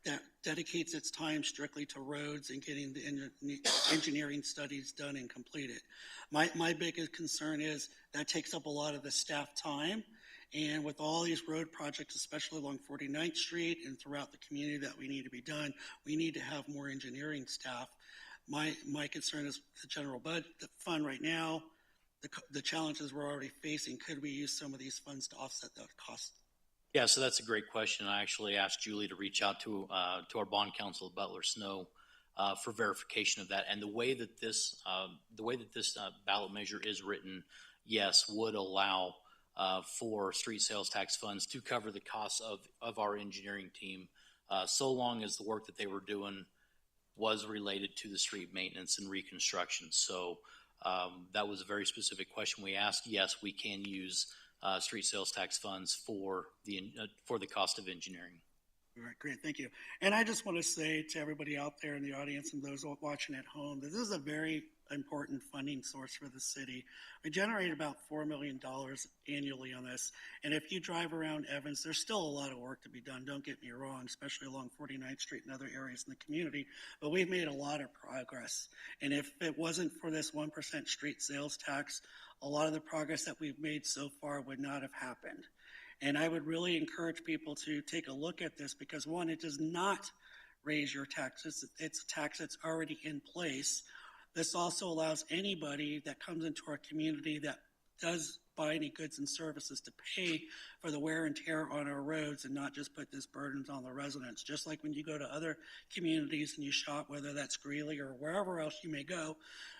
that dedicates its time strictly to roads and getting the engineering studies done and completed? My biggest concern is that takes up a lot of the staff time. And with all these road projects, especially along 49th Street and throughout the community that we need to be done, we need to have more engineering staff. My concern is the general budget fund right now, the challenges we're already facing. Could we use some of these funds to offset that cost? Yeah, so that's a great question. I actually asked Julie to reach out to our bond counsel at Butler Snow for verification of that. And the way that this ballot measure is written, yes, would allow for street sales tax funds to cover the costs of our engineering team, so long as the work that they were doing was related to the street maintenance and reconstruction. So that was a very specific question we asked. Yes, we can use street sales tax funds for the cost of engineering. All right, great, thank you. And I just want to say to everybody out there in the audience and those watching at home that this is a very important funding source for the city. We generate about $4 million annually on this. And if you drive around Evans, there's still a lot of work to be done. Don't get me wrong, especially along 49th Street and other areas in the community. But we've made a lot of progress. And if it wasn't for this 1% street sales tax, a lot of the progress that we've made so far would not have happened. And I would really encourage people to take a look at this because, one, it does not raise your taxes. It's a tax that's already in place. This also allows anybody that comes into our community that does buy any goods and services to pay for the wear and tear on our roads and not just put this burdens on the residents. Just like when you go to other communities and you shop, whether that's Greeley or wherever else you may go,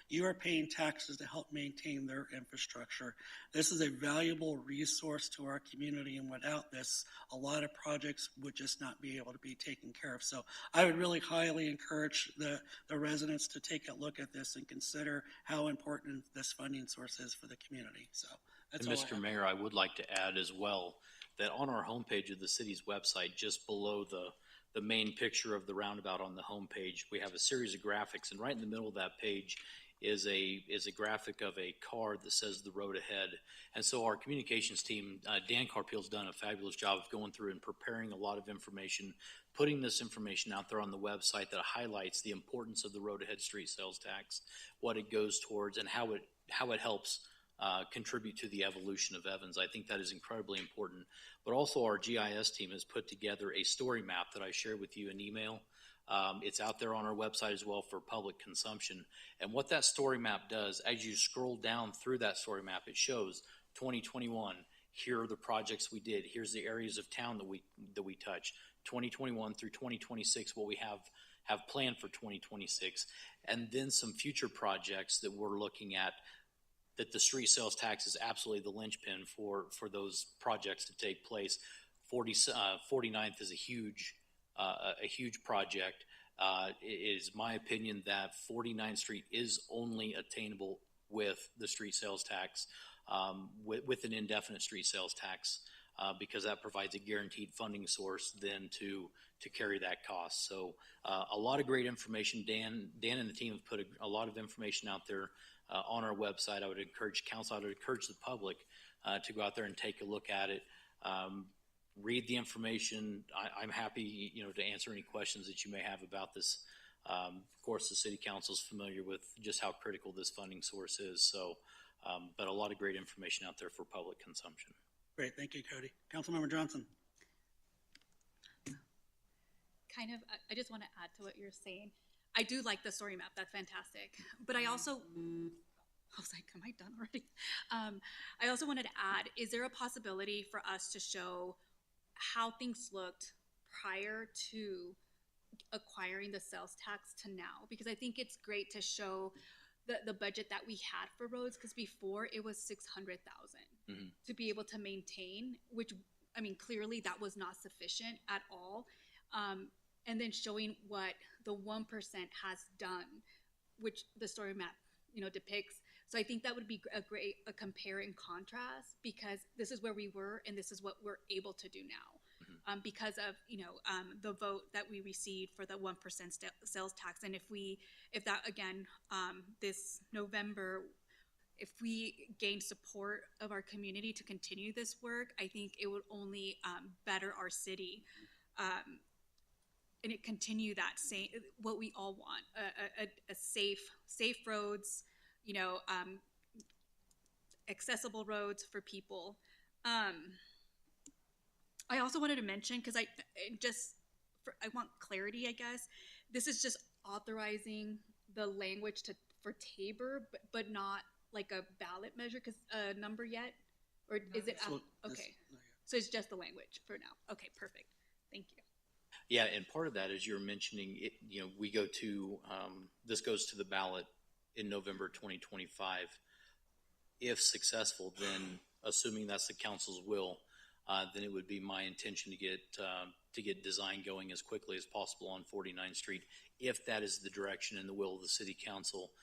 you are paying taxes to help maintain their infrastructure. This is a valuable resource to our community, and without this, a lot of projects would just not be able to be taken care of. So I would really highly encourage the residents to take a look at this and consider how important this funding source is for the community. So that's all I have. Mr. Mayor, I would like to add as well that on our homepage of the city's website, just below the main picture of the roundabout on the homepage, we have a series of graphics, and right in the middle of that page is a graphic of a card that says the road ahead. And so our communications team, Dan Carpeel's done a fabulous job of going through and preparing a lot of information, putting this information out there on the website that highlights the importance of the road ahead street sales tax, what it goes towards, and how it helps contribute to the evolution of Evans. I think that is incredibly important. But also our GIS team has put together a story map that I shared with you in email. It's out there on our website as well for public consumption. And what that story map does, as you scroll down through that story map, it shows 2021, here are the projects we did. Here's the areas of town that we touch. 2021 through 2026, what we have planned for 2026. And then some future projects that we're looking at, that the street sales tax is absolutely the linchpin for those projects to take place. 49th is a huge project. It is my opinion that 49th Street is only attainable with the street sales tax, with an indefinite street sales tax, because that provides a guaranteed funding source then to carry that cost. So a lot of great information. Dan and the team have put a lot of information out there on our website. I would encourage council, I would encourage the public to go out there and take a look at it. Read the information. I'm happy, to answer any questions that you may have about this Of course, the city council is familiar with just how critical this funding source is. So, but a lot of great information out there for public consumption. Great, thank you, Cody. Councilmember Johnson. I just want to add to what you're saying. I do like the story map. That's fantastic. But I also, I was like, am I done already? I also wanted to add, is there a possibility for us to show how things looked prior to acquiring the sales tax to now? Because I think it's great to show the budget that we had for roads, because before it was 600,000 to be able to maintain, which, I mean, clearly that was not sufficient at all. And then showing what the 1% has done, which the story map, depicts. So I think that would be a compare and contrast, because this is where we were and this is what we're able to do now, because of, the vote that we received for the 1% sales tax. And if that again, this November, if we gain support of our community to continue this work, I think it would only better our city. And it continue that same, what we all want, a safe roads, accessible roads for people. I also wanted to mention, because I want clarity, I guess. This is just authorizing the language for Tabor, but not like a ballot measure, because number yet, or is it? Okay, so it's just the language for now. Okay, perfect. Thank you. Yeah, and part of that, as you're mentioning, we go to, this goes to the ballot in November 2025. If successful, then assuming that's the council's will, then it would be my intention to get design going as quickly as possible on 49th Street, if that is the direction and the will of the city council,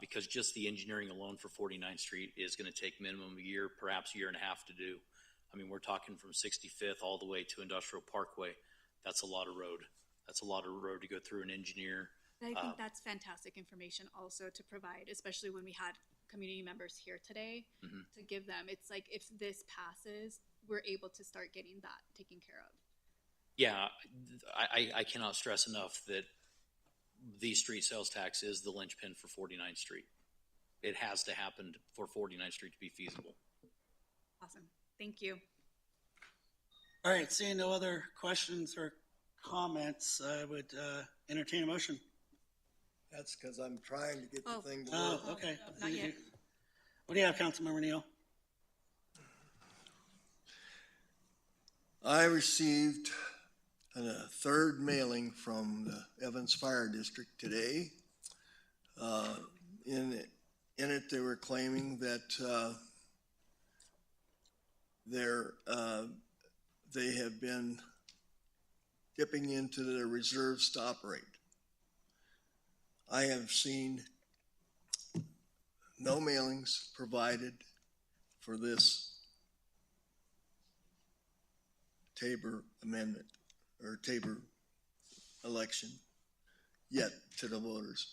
because just the engineering alone for 49th Street is going to take minimum a year, perhaps a year and a half to do. I mean, we're talking from 65th all the way to Industrial Parkway. That's a lot of road. That's a lot of road to go through and engineer. I think that's fantastic information also to provide, especially when we had community members here today, to give them. It's like, if this passes, we're able to start getting that taken care of. Yeah, I cannot stress enough that the street sales tax is the linchpin for 49th Street. It has to happen for 49th Street to be feasible. Awesome. Thank you. All right, seeing no other questions or comments, I would entertain a motion. That's because I'm trying to get the thing to work. Oh, okay. Not yet. What do you have, Councilmember Neal? I received a third mailing from the Evans Fire District today. In it, they were claiming that they have been dipping into their reserve stop rate. I have seen no mailings provided for this Tabor amendment or Tabor election yet to the voters.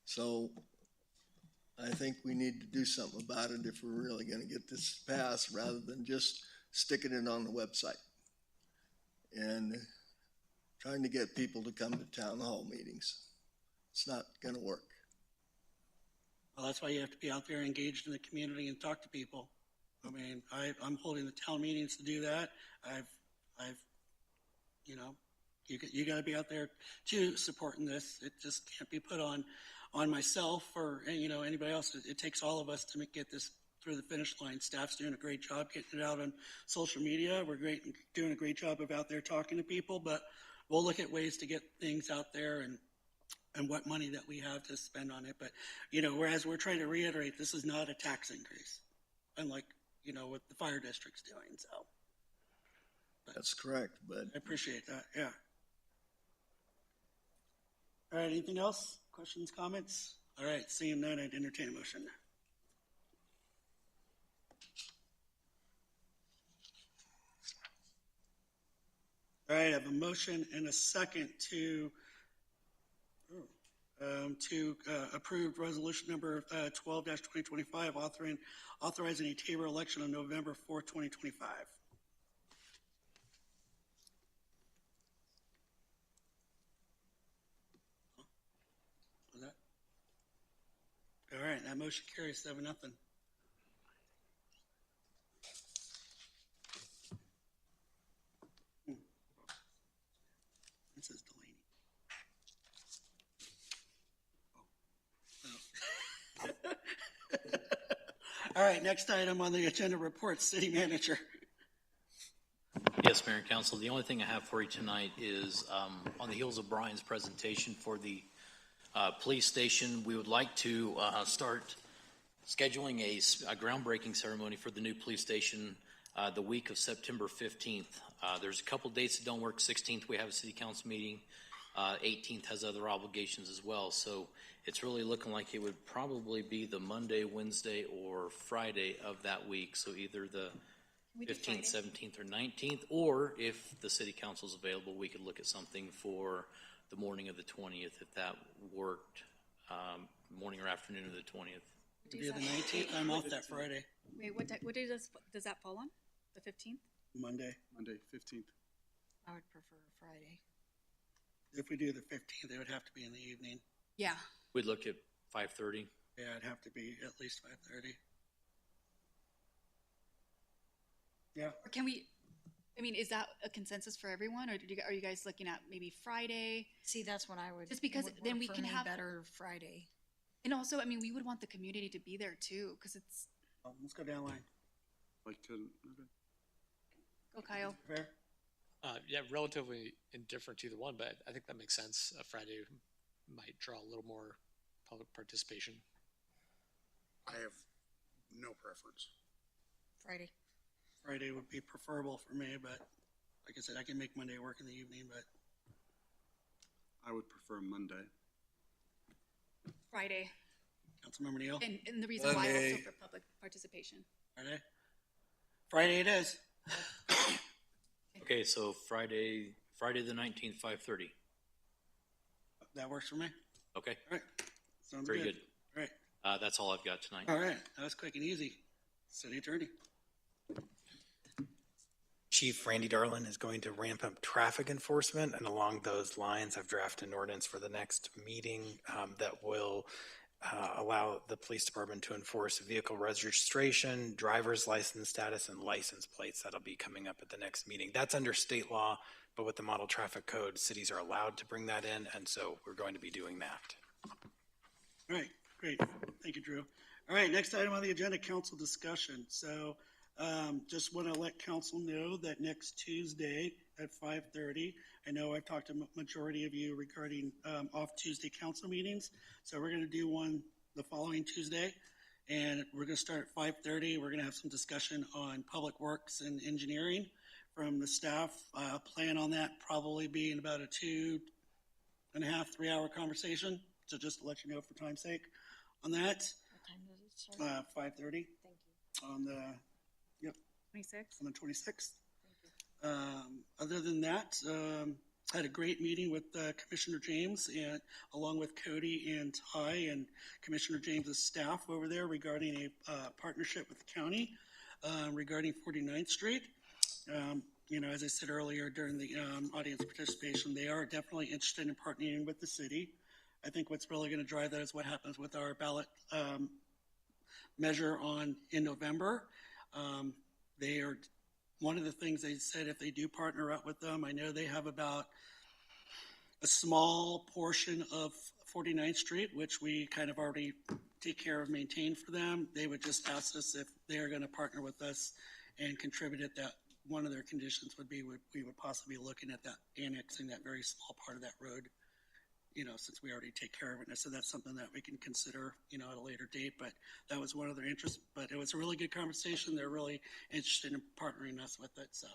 So I think we need to do something about it if we're really going to get this passed, rather than just sticking it on the website and trying to get people to come to town hall meetings. It's not going to work. Well, that's why you have to be out there engaged in the community and talk to people. I mean, I'm holding the town meetings to do that. You got to be out there too, supporting this. It just can't be put on myself or anybody else. It takes all of us to get this through the finish line. Staff's doing a great job getting it out on social media. We're doing a great job of out there talking to people, but we'll look at ways to get things out there and what money that we have to spend on it. But, whereas we're trying to reiterate, this is not a tax increase, unlike, what the fire district's doing. So that's correct, but I appreciate that. Yeah. All right. Anything else? Questions, comments? All right. Seeing none, I'd entertain a motion. All right. I have a motion and a second to approve resolution number 12-2025, authorizing a Tabor election on November 4th, 2025. that motion carries 7-0. This is Delaney. All right, next item on the agenda, report city manager. Yes, Mayor and Council, the only thing I have for you tonight is on the heels of Brian's presentation for the police station, we would like to start scheduling a groundbreaking ceremony for the new police station the week of September 15th. There's a couple dates that don't work. 16th, we have a city council meeting. 18th has other obligations as well. So it's really looking like it would probably be the Monday, Wednesday, or Friday of that week. So either the 15th, 17th, or 19th, or if the city council is available, we could look at something for the morning of the 20th, if that worked, morning or afternoon of the 20th. Be the 19th. I'm off that Friday. Wait, what day does that fall on? The 15th? Monday. Monday, 15th. I would prefer Friday. If we do the 15th, it would have to be in the evening. Yeah. We'd look at 5:30. Yeah, it'd have to be at least 5:30. Yeah. Or can we, I mean, is that a consensus for everyone, or are you guys looking at maybe Friday? See, that's when I would. Just because would then work we for can me have- better Friday. And also, I mean, we would want the community to be there too, because it's, Let's go down line. Like to, okay. go Kyle. Fair? Yeah, relatively indifferent to either one, but I think that makes sense. Friday might draw a little more public participation. I have no preference. Friday. Friday would be preferable for me, but like I said, I can make Monday work in the evening, but I would prefer Monday. Friday. Councilmember Neal? And the reason why also for public participation. Friday it is. Okay, so Friday the 19th, 5:30. That works for me. Okay. All right. Sounds Very good. good. All right. That's all I've got tonight. All right. That was quick and easy. City attorney. Chief Randy Darlin is going to ramp up traffic enforcement, and along those lines, I've drafted an ordinance for the next meeting that will allow the police department to enforce vehicle registration, driver's license status, and license plates. That'll be coming up at the next meeting. That's under state law, but with the model traffic code, cities are allowed to bring that in, and so we're going to be doing that. All right. Great. Thank you, Drew. All right. Next item on the agenda, council discussion. So just want to let council know that next Tuesday at 5:30, I know I've talked to a majority of you regarding off Tuesday council meetings. So we're going to do one the following Tuesday, and we're going to start at 5:30. We're going to have some discussion on public works and engineering from the staff. Plan on that probably being about a 2.5, 3 hour conversation. So just to let you know for time's sake on that. What time does it start? 5:30 Thank you. on the 26th. on the 26th. Other than that, I had a great meeting with Commissioner James and along with Cody and Ty and Commissioner James's staff over there regarding a partnership with the county regarding 49th Street. You know, as I said earlier during the audience participation, they are definitely interested in partnering with the city. I think what's really going to drive that is what happens with our ballot measure in November. They are one of the things they said if they do partner up with them. I know they have about a small portion of 49th Street, which we kind of already take care of, maintain for them. They would just ask us if they are going to partner with us and contribute it. That one of their conditions would be we would possibly be looking at that annexing that very small part of that road. You know, since we already take care of it. And I said that's something that we can consider, you know, at a later date, but that was one of their interests. But it was a really good conversation. They're really interested in partnering us with it. So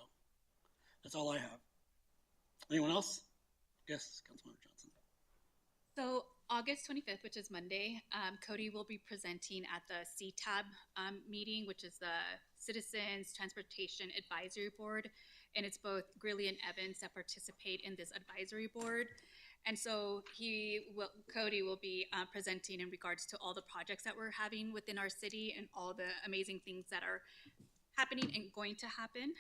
that's all I have. Anyone else? Yes, Councilmember Johnson. So August 25th, which is Monday, Cody will be presenting at the CTAB meeting, which is the Citizens Transportation Advisory Board. And it's both Greeley and Evans that participate in this advisory board. And so Cody will be presenting in regards to all the projects that we're having within our city and all the amazing things that are happening and going to happen.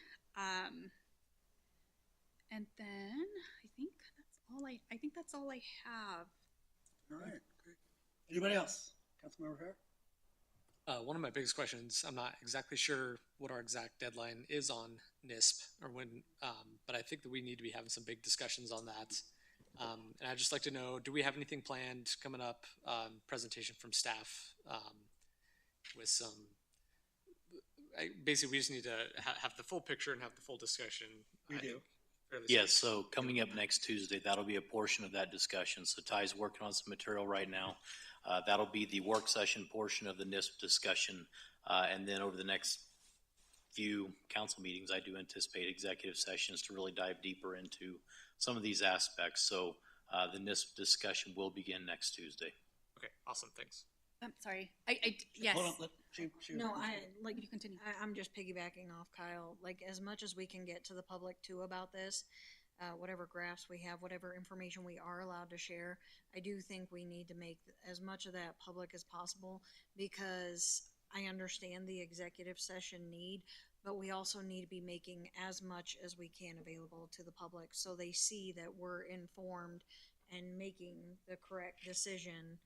And then I think that's all I have. All right, great. Anybody else? Councilmember Fair? One of my biggest questions, I'm not exactly sure what our exact deadline is on NISP or when, but I think that we need to be having some big discussions on that. And I'd just like to know, do we have anything planned coming up, presentation from staff, with some, basically we just need to have the full picture and have the full discussion. We do. fairly Yes, soon. so coming up next Tuesday, that'll be a portion of that discussion. So Ty's working on some material right now. That'll be the work session portion of the NISP discussion. And then over the next few council meetings, I do anticipate executive sessions to really dive deeper into some of these aspects. So the NISP discussion will begin next Tuesday. Okay, awesome, thanks. I'm sorry. Yes. Hold on, No, You continue. I'm just piggybacking off Kyle. Like, as much as we can get to the public too about this, whatever graphs we have, whatever information we are allowed to share, I do think we need to make as much of that public as possible, because I understand the executive session need, but we also need to be making as much as we can available to the public so they see that we're informed and making the correct decision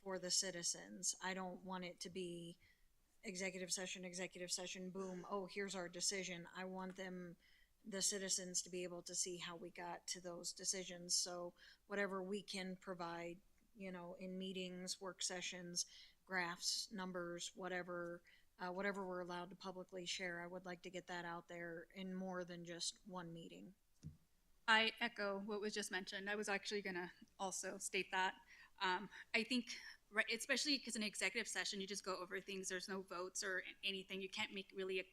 for the citizens. I don't want it to be executive session, boom, oh, here's our decision. I want the citizens to be able to see how we got to those decisions. So whatever we can provide, in meetings, work sessions, graphs, numbers, whatever we're allowed to publicly share, I would like to get that out there in more than just one meeting. I echo what was just mentioned. I was actually going to also state that. I think, right, especially because in an executive session, you just go over things. There's no votes or anything. You can't make really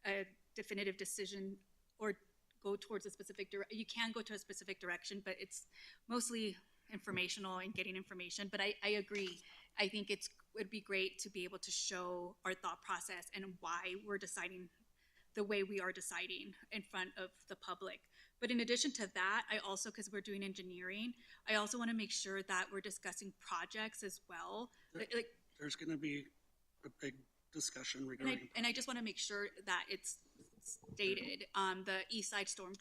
a definitive decision or go towards a specific direction. You can go to a specific direction, but it's mostly informational and getting information. But I agree. I think it'd be great to be able to show our thought process and why we're deciding the way we are deciding in front of the public. But in addition to that, I also, because we're doing engineering, I also want to make sure that we're discussing projects as well. There's going to be a big discussion regarding. And I just want to make sure that it's stated, the East Side Storm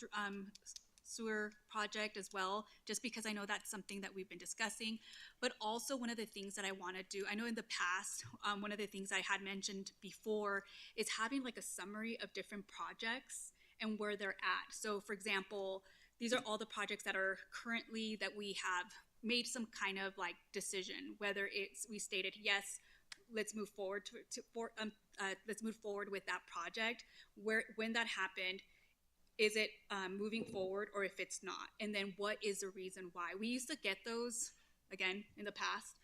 Sewer project as well, just because I know that's something that we've been discussing. But also one of the things that I want to do, I know in the past, one of the things I had mentioned before is having like a summary of different projects and where they're at. So for example, these are all the projects that are currently that we have made some kind of like decision, whether it's we stated, yes, let's move forward let's move forward with that project. When that happened, is it moving forward or if it's not? And then what is the reason why? We used to get those, again, in the past.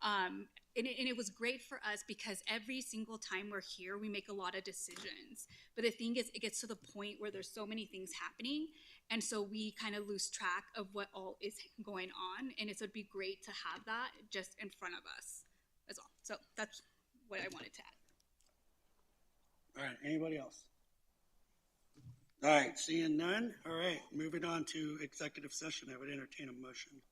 And it was great for us because every single time we're here, we make a lot of decisions. But the thing is, it gets to the point where there's so many things happening. And so we kind of lose track of what all is going on. And it would be great to have that just in front of us as well. So that's what I wanted to add. All right, anybody else? All right, seeing none. All right, moving on to executive session. I would entertain a motion.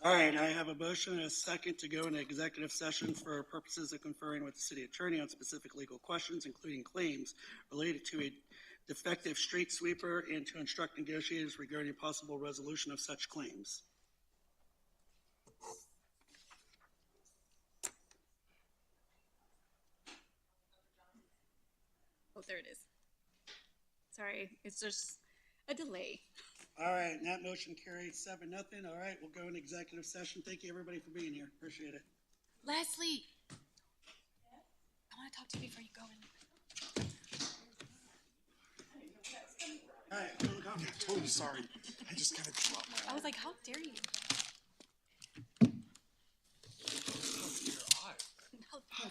All right, I have a motion and a second to go into executive session for purposes of conferring with the city attorney on specific legal questions, including claims related to a defective street sweeper, and to instruct negotiators regarding possible resolution of such claims. Oh, there it is. Sorry, it's just a delay. All right, and that motion carries 7-0. All right, we'll go into executive session. Thank you, everybody, for being here. Appreciate it. Leslie, I want to talk to you before you go in. All right, I'm totally sorry. I just kind of dropped my I was like, how dare you?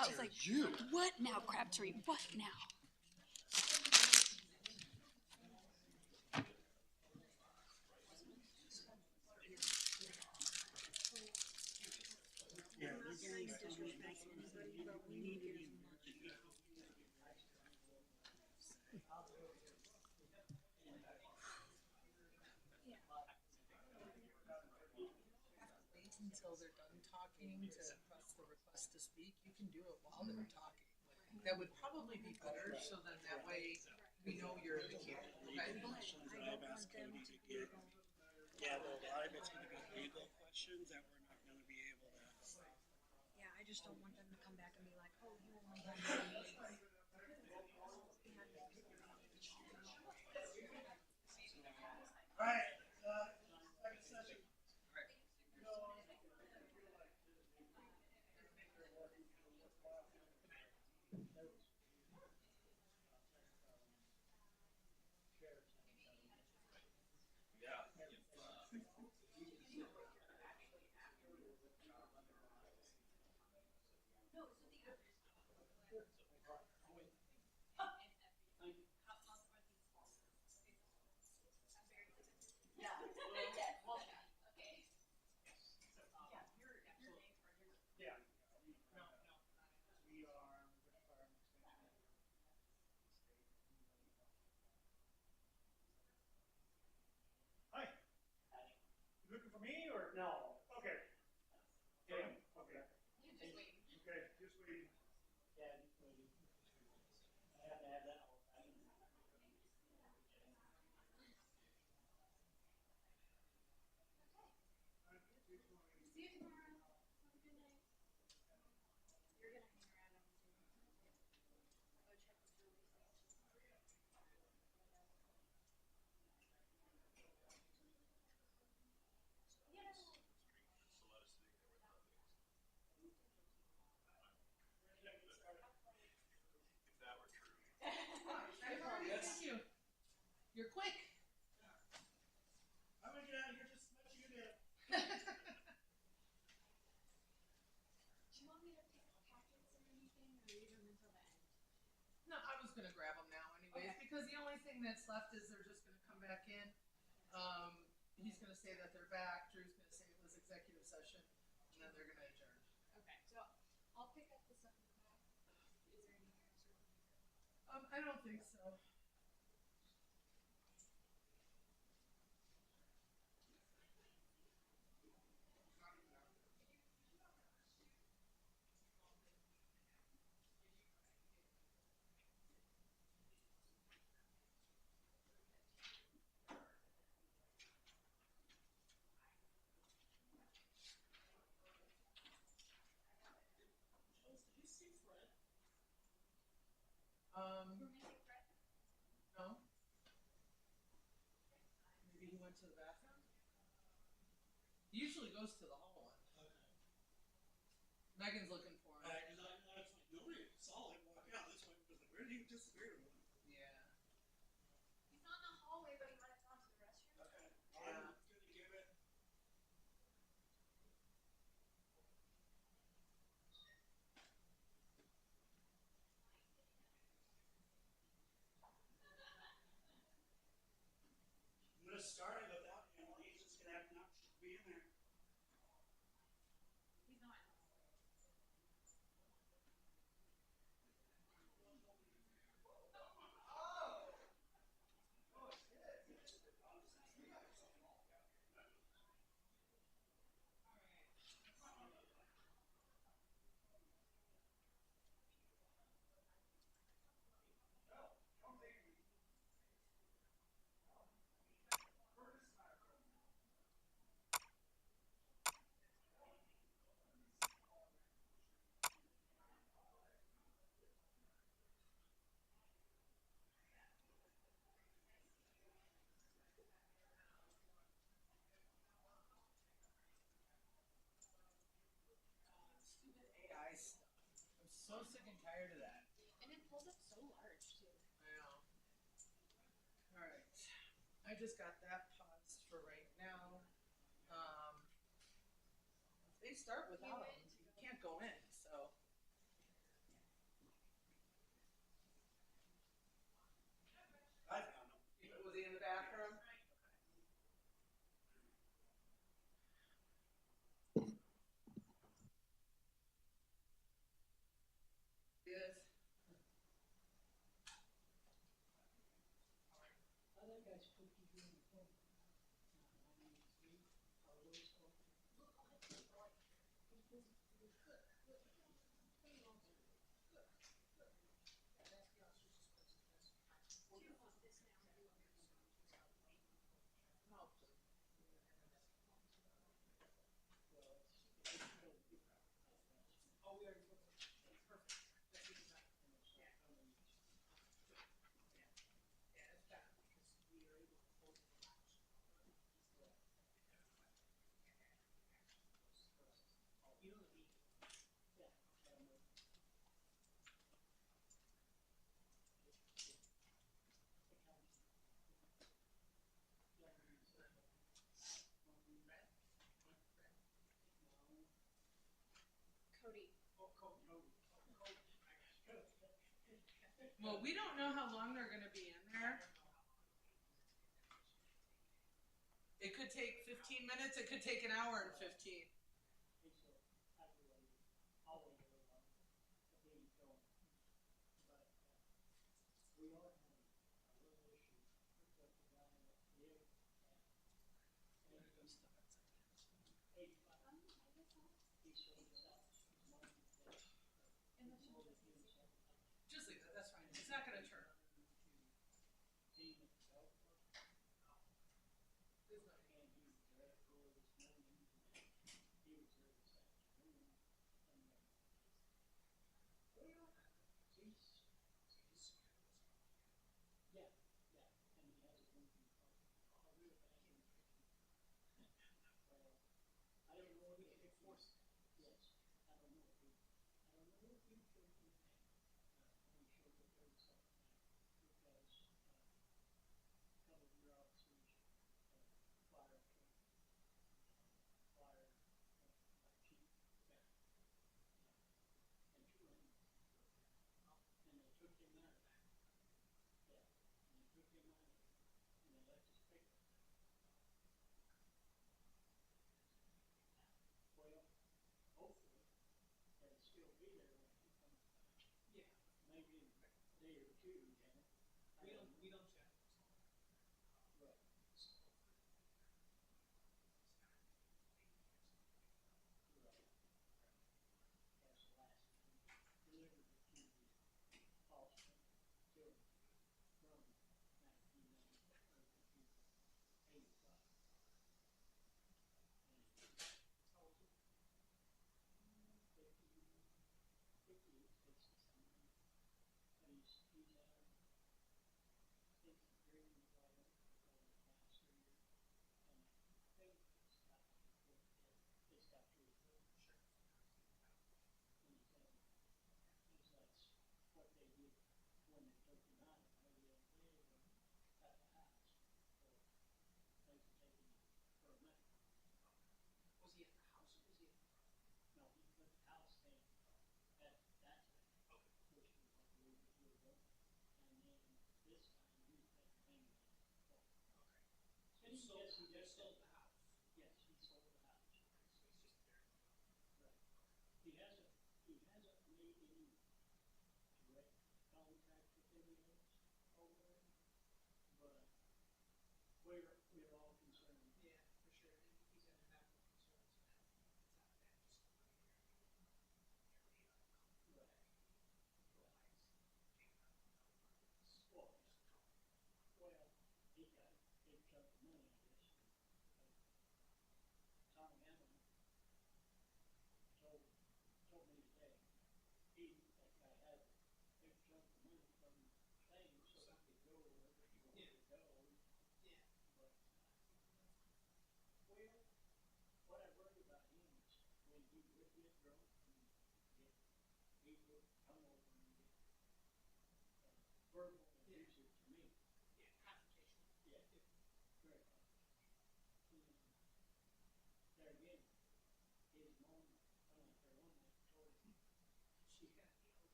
I was like, you. What now, Crabtree? What now? Until they're done talking to press the request to speak, you can do it while they're talking. That would probably be better, so then that way we know you're in the queue. Okay? Yeah, well, a lot of it's gonna be legal questions that we're not gonna be able to. Yeah, I just don't want them to come back and be like, oh, you only have 9 days. All right, second session. Hi. You looking for me or? No. Okay. Okay. Okay. Okay, just waiting. Yeah, just waiting. I have to have that all the time. See you tomorrow. Have a good night. You're gonna hang around, I'm assuming. Go check the jewelry section. Yeah. Thank you. You're quick. I'm gonna get out of here just as much as you did. Do you want me to pick packets or anything, or leave them until the end? No, I was gonna grab them now anyways, Okay. because the only thing that's left is they're just gonna come back in. He's gonna say that they're back, Drew's gonna say it was executive session, and then they're gonna adjourn. Okay, so I'll pick up the stuff in the back. Is there anything else you want me to? I don't think so. Did you see Fred? Romantic Fred? No. Maybe he went to the bathroom? He usually goes to the hall one. Okay. Megan's looking for him. Cause I was like, nobody saw him walk out this way, because like, where did he disappear? Yeah. He's not in the hallway, but he might have gone to the restroom. Okay. Yeah. I'm gonna give it. I'm gonna start it without him, he's just gonna have to not be in there. He's not in the hallway. Stupid AI stuff. I'm so sick and tired of that. And it pulls up so large, too. I know. Alright. I just got that paused for right now. If they start without him, you can't go in, so. I found him. Was he in the bathroom? He is. Well, we don't know how long they're gonna be in there. It could take 15 minutes, it could take an hour and 15. Just leave it, that's fine. It's not gonna turn.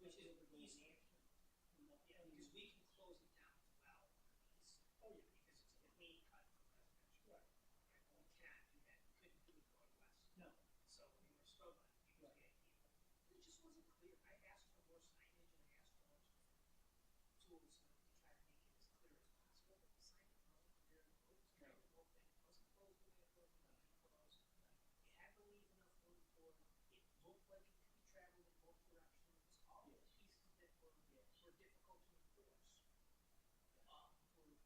Which is easier. Yeah, because we can close it down as well on these. Oh, yeah. Because it's a clean cut for residential. Right. We can't do that. We couldn't do it northwest. No. So we were struggling because we had people. It just wasn't clear. I asked for more signage and I asked for more tools to try to make it as clear as possible, but the signage wasn't clear. The road was kind of open. It wasn't closed the way it was when it was closed. You had to leave enough room for it. It looked like it could be traveled in both directions. All the pieces that were difficult to enforce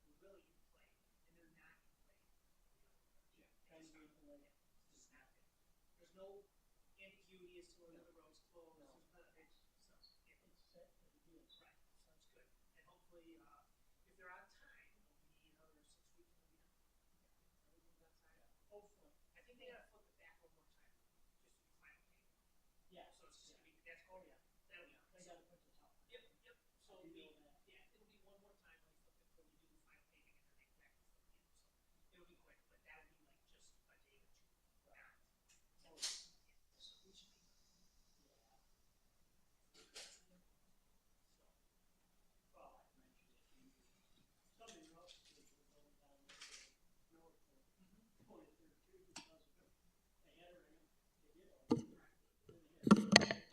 were really in play, and they're not in play. Yeah, kind of in play. It's not there. There's no ambiguity as to whether the road's closed. No. There's none of it. It's set for the deal. Right. Sounds good. And hopefully, if they're on time, it'll be another 6 weeks and we'll be done. Everything's on time. Yeah. Hopefully. I think they gotta flip it back one more time, just to be final payment. Yeah. So it's just gonna be, that's, oh yeah. That'll be. They gotta put the top. Yep, yep. So it'll be, yeah, it'll be one more time when they flip it, when we do the final payment, and then they back to flip it. So it'll be quick, but that'll be like just a day or two. Right. So we should be. Well, I mentioned it. Something else is we're going down there north of 43rd too, because they had her in, they did all. Then they had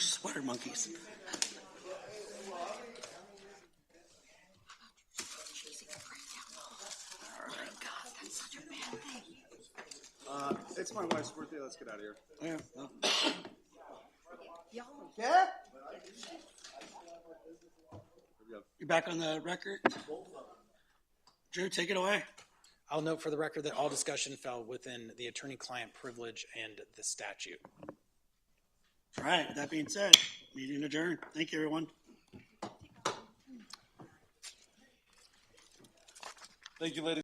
Sweater monkeys. It's my wife's birthday. Let's get out of here. Yeah, well. Yeah? You're back on the record? Drew, take it away. I'll note for the record that all discussion fell within the attorney-client privilege and the statute. All right, that being said, meeting adjourned. Thank you, everyone. Thank you, ladies.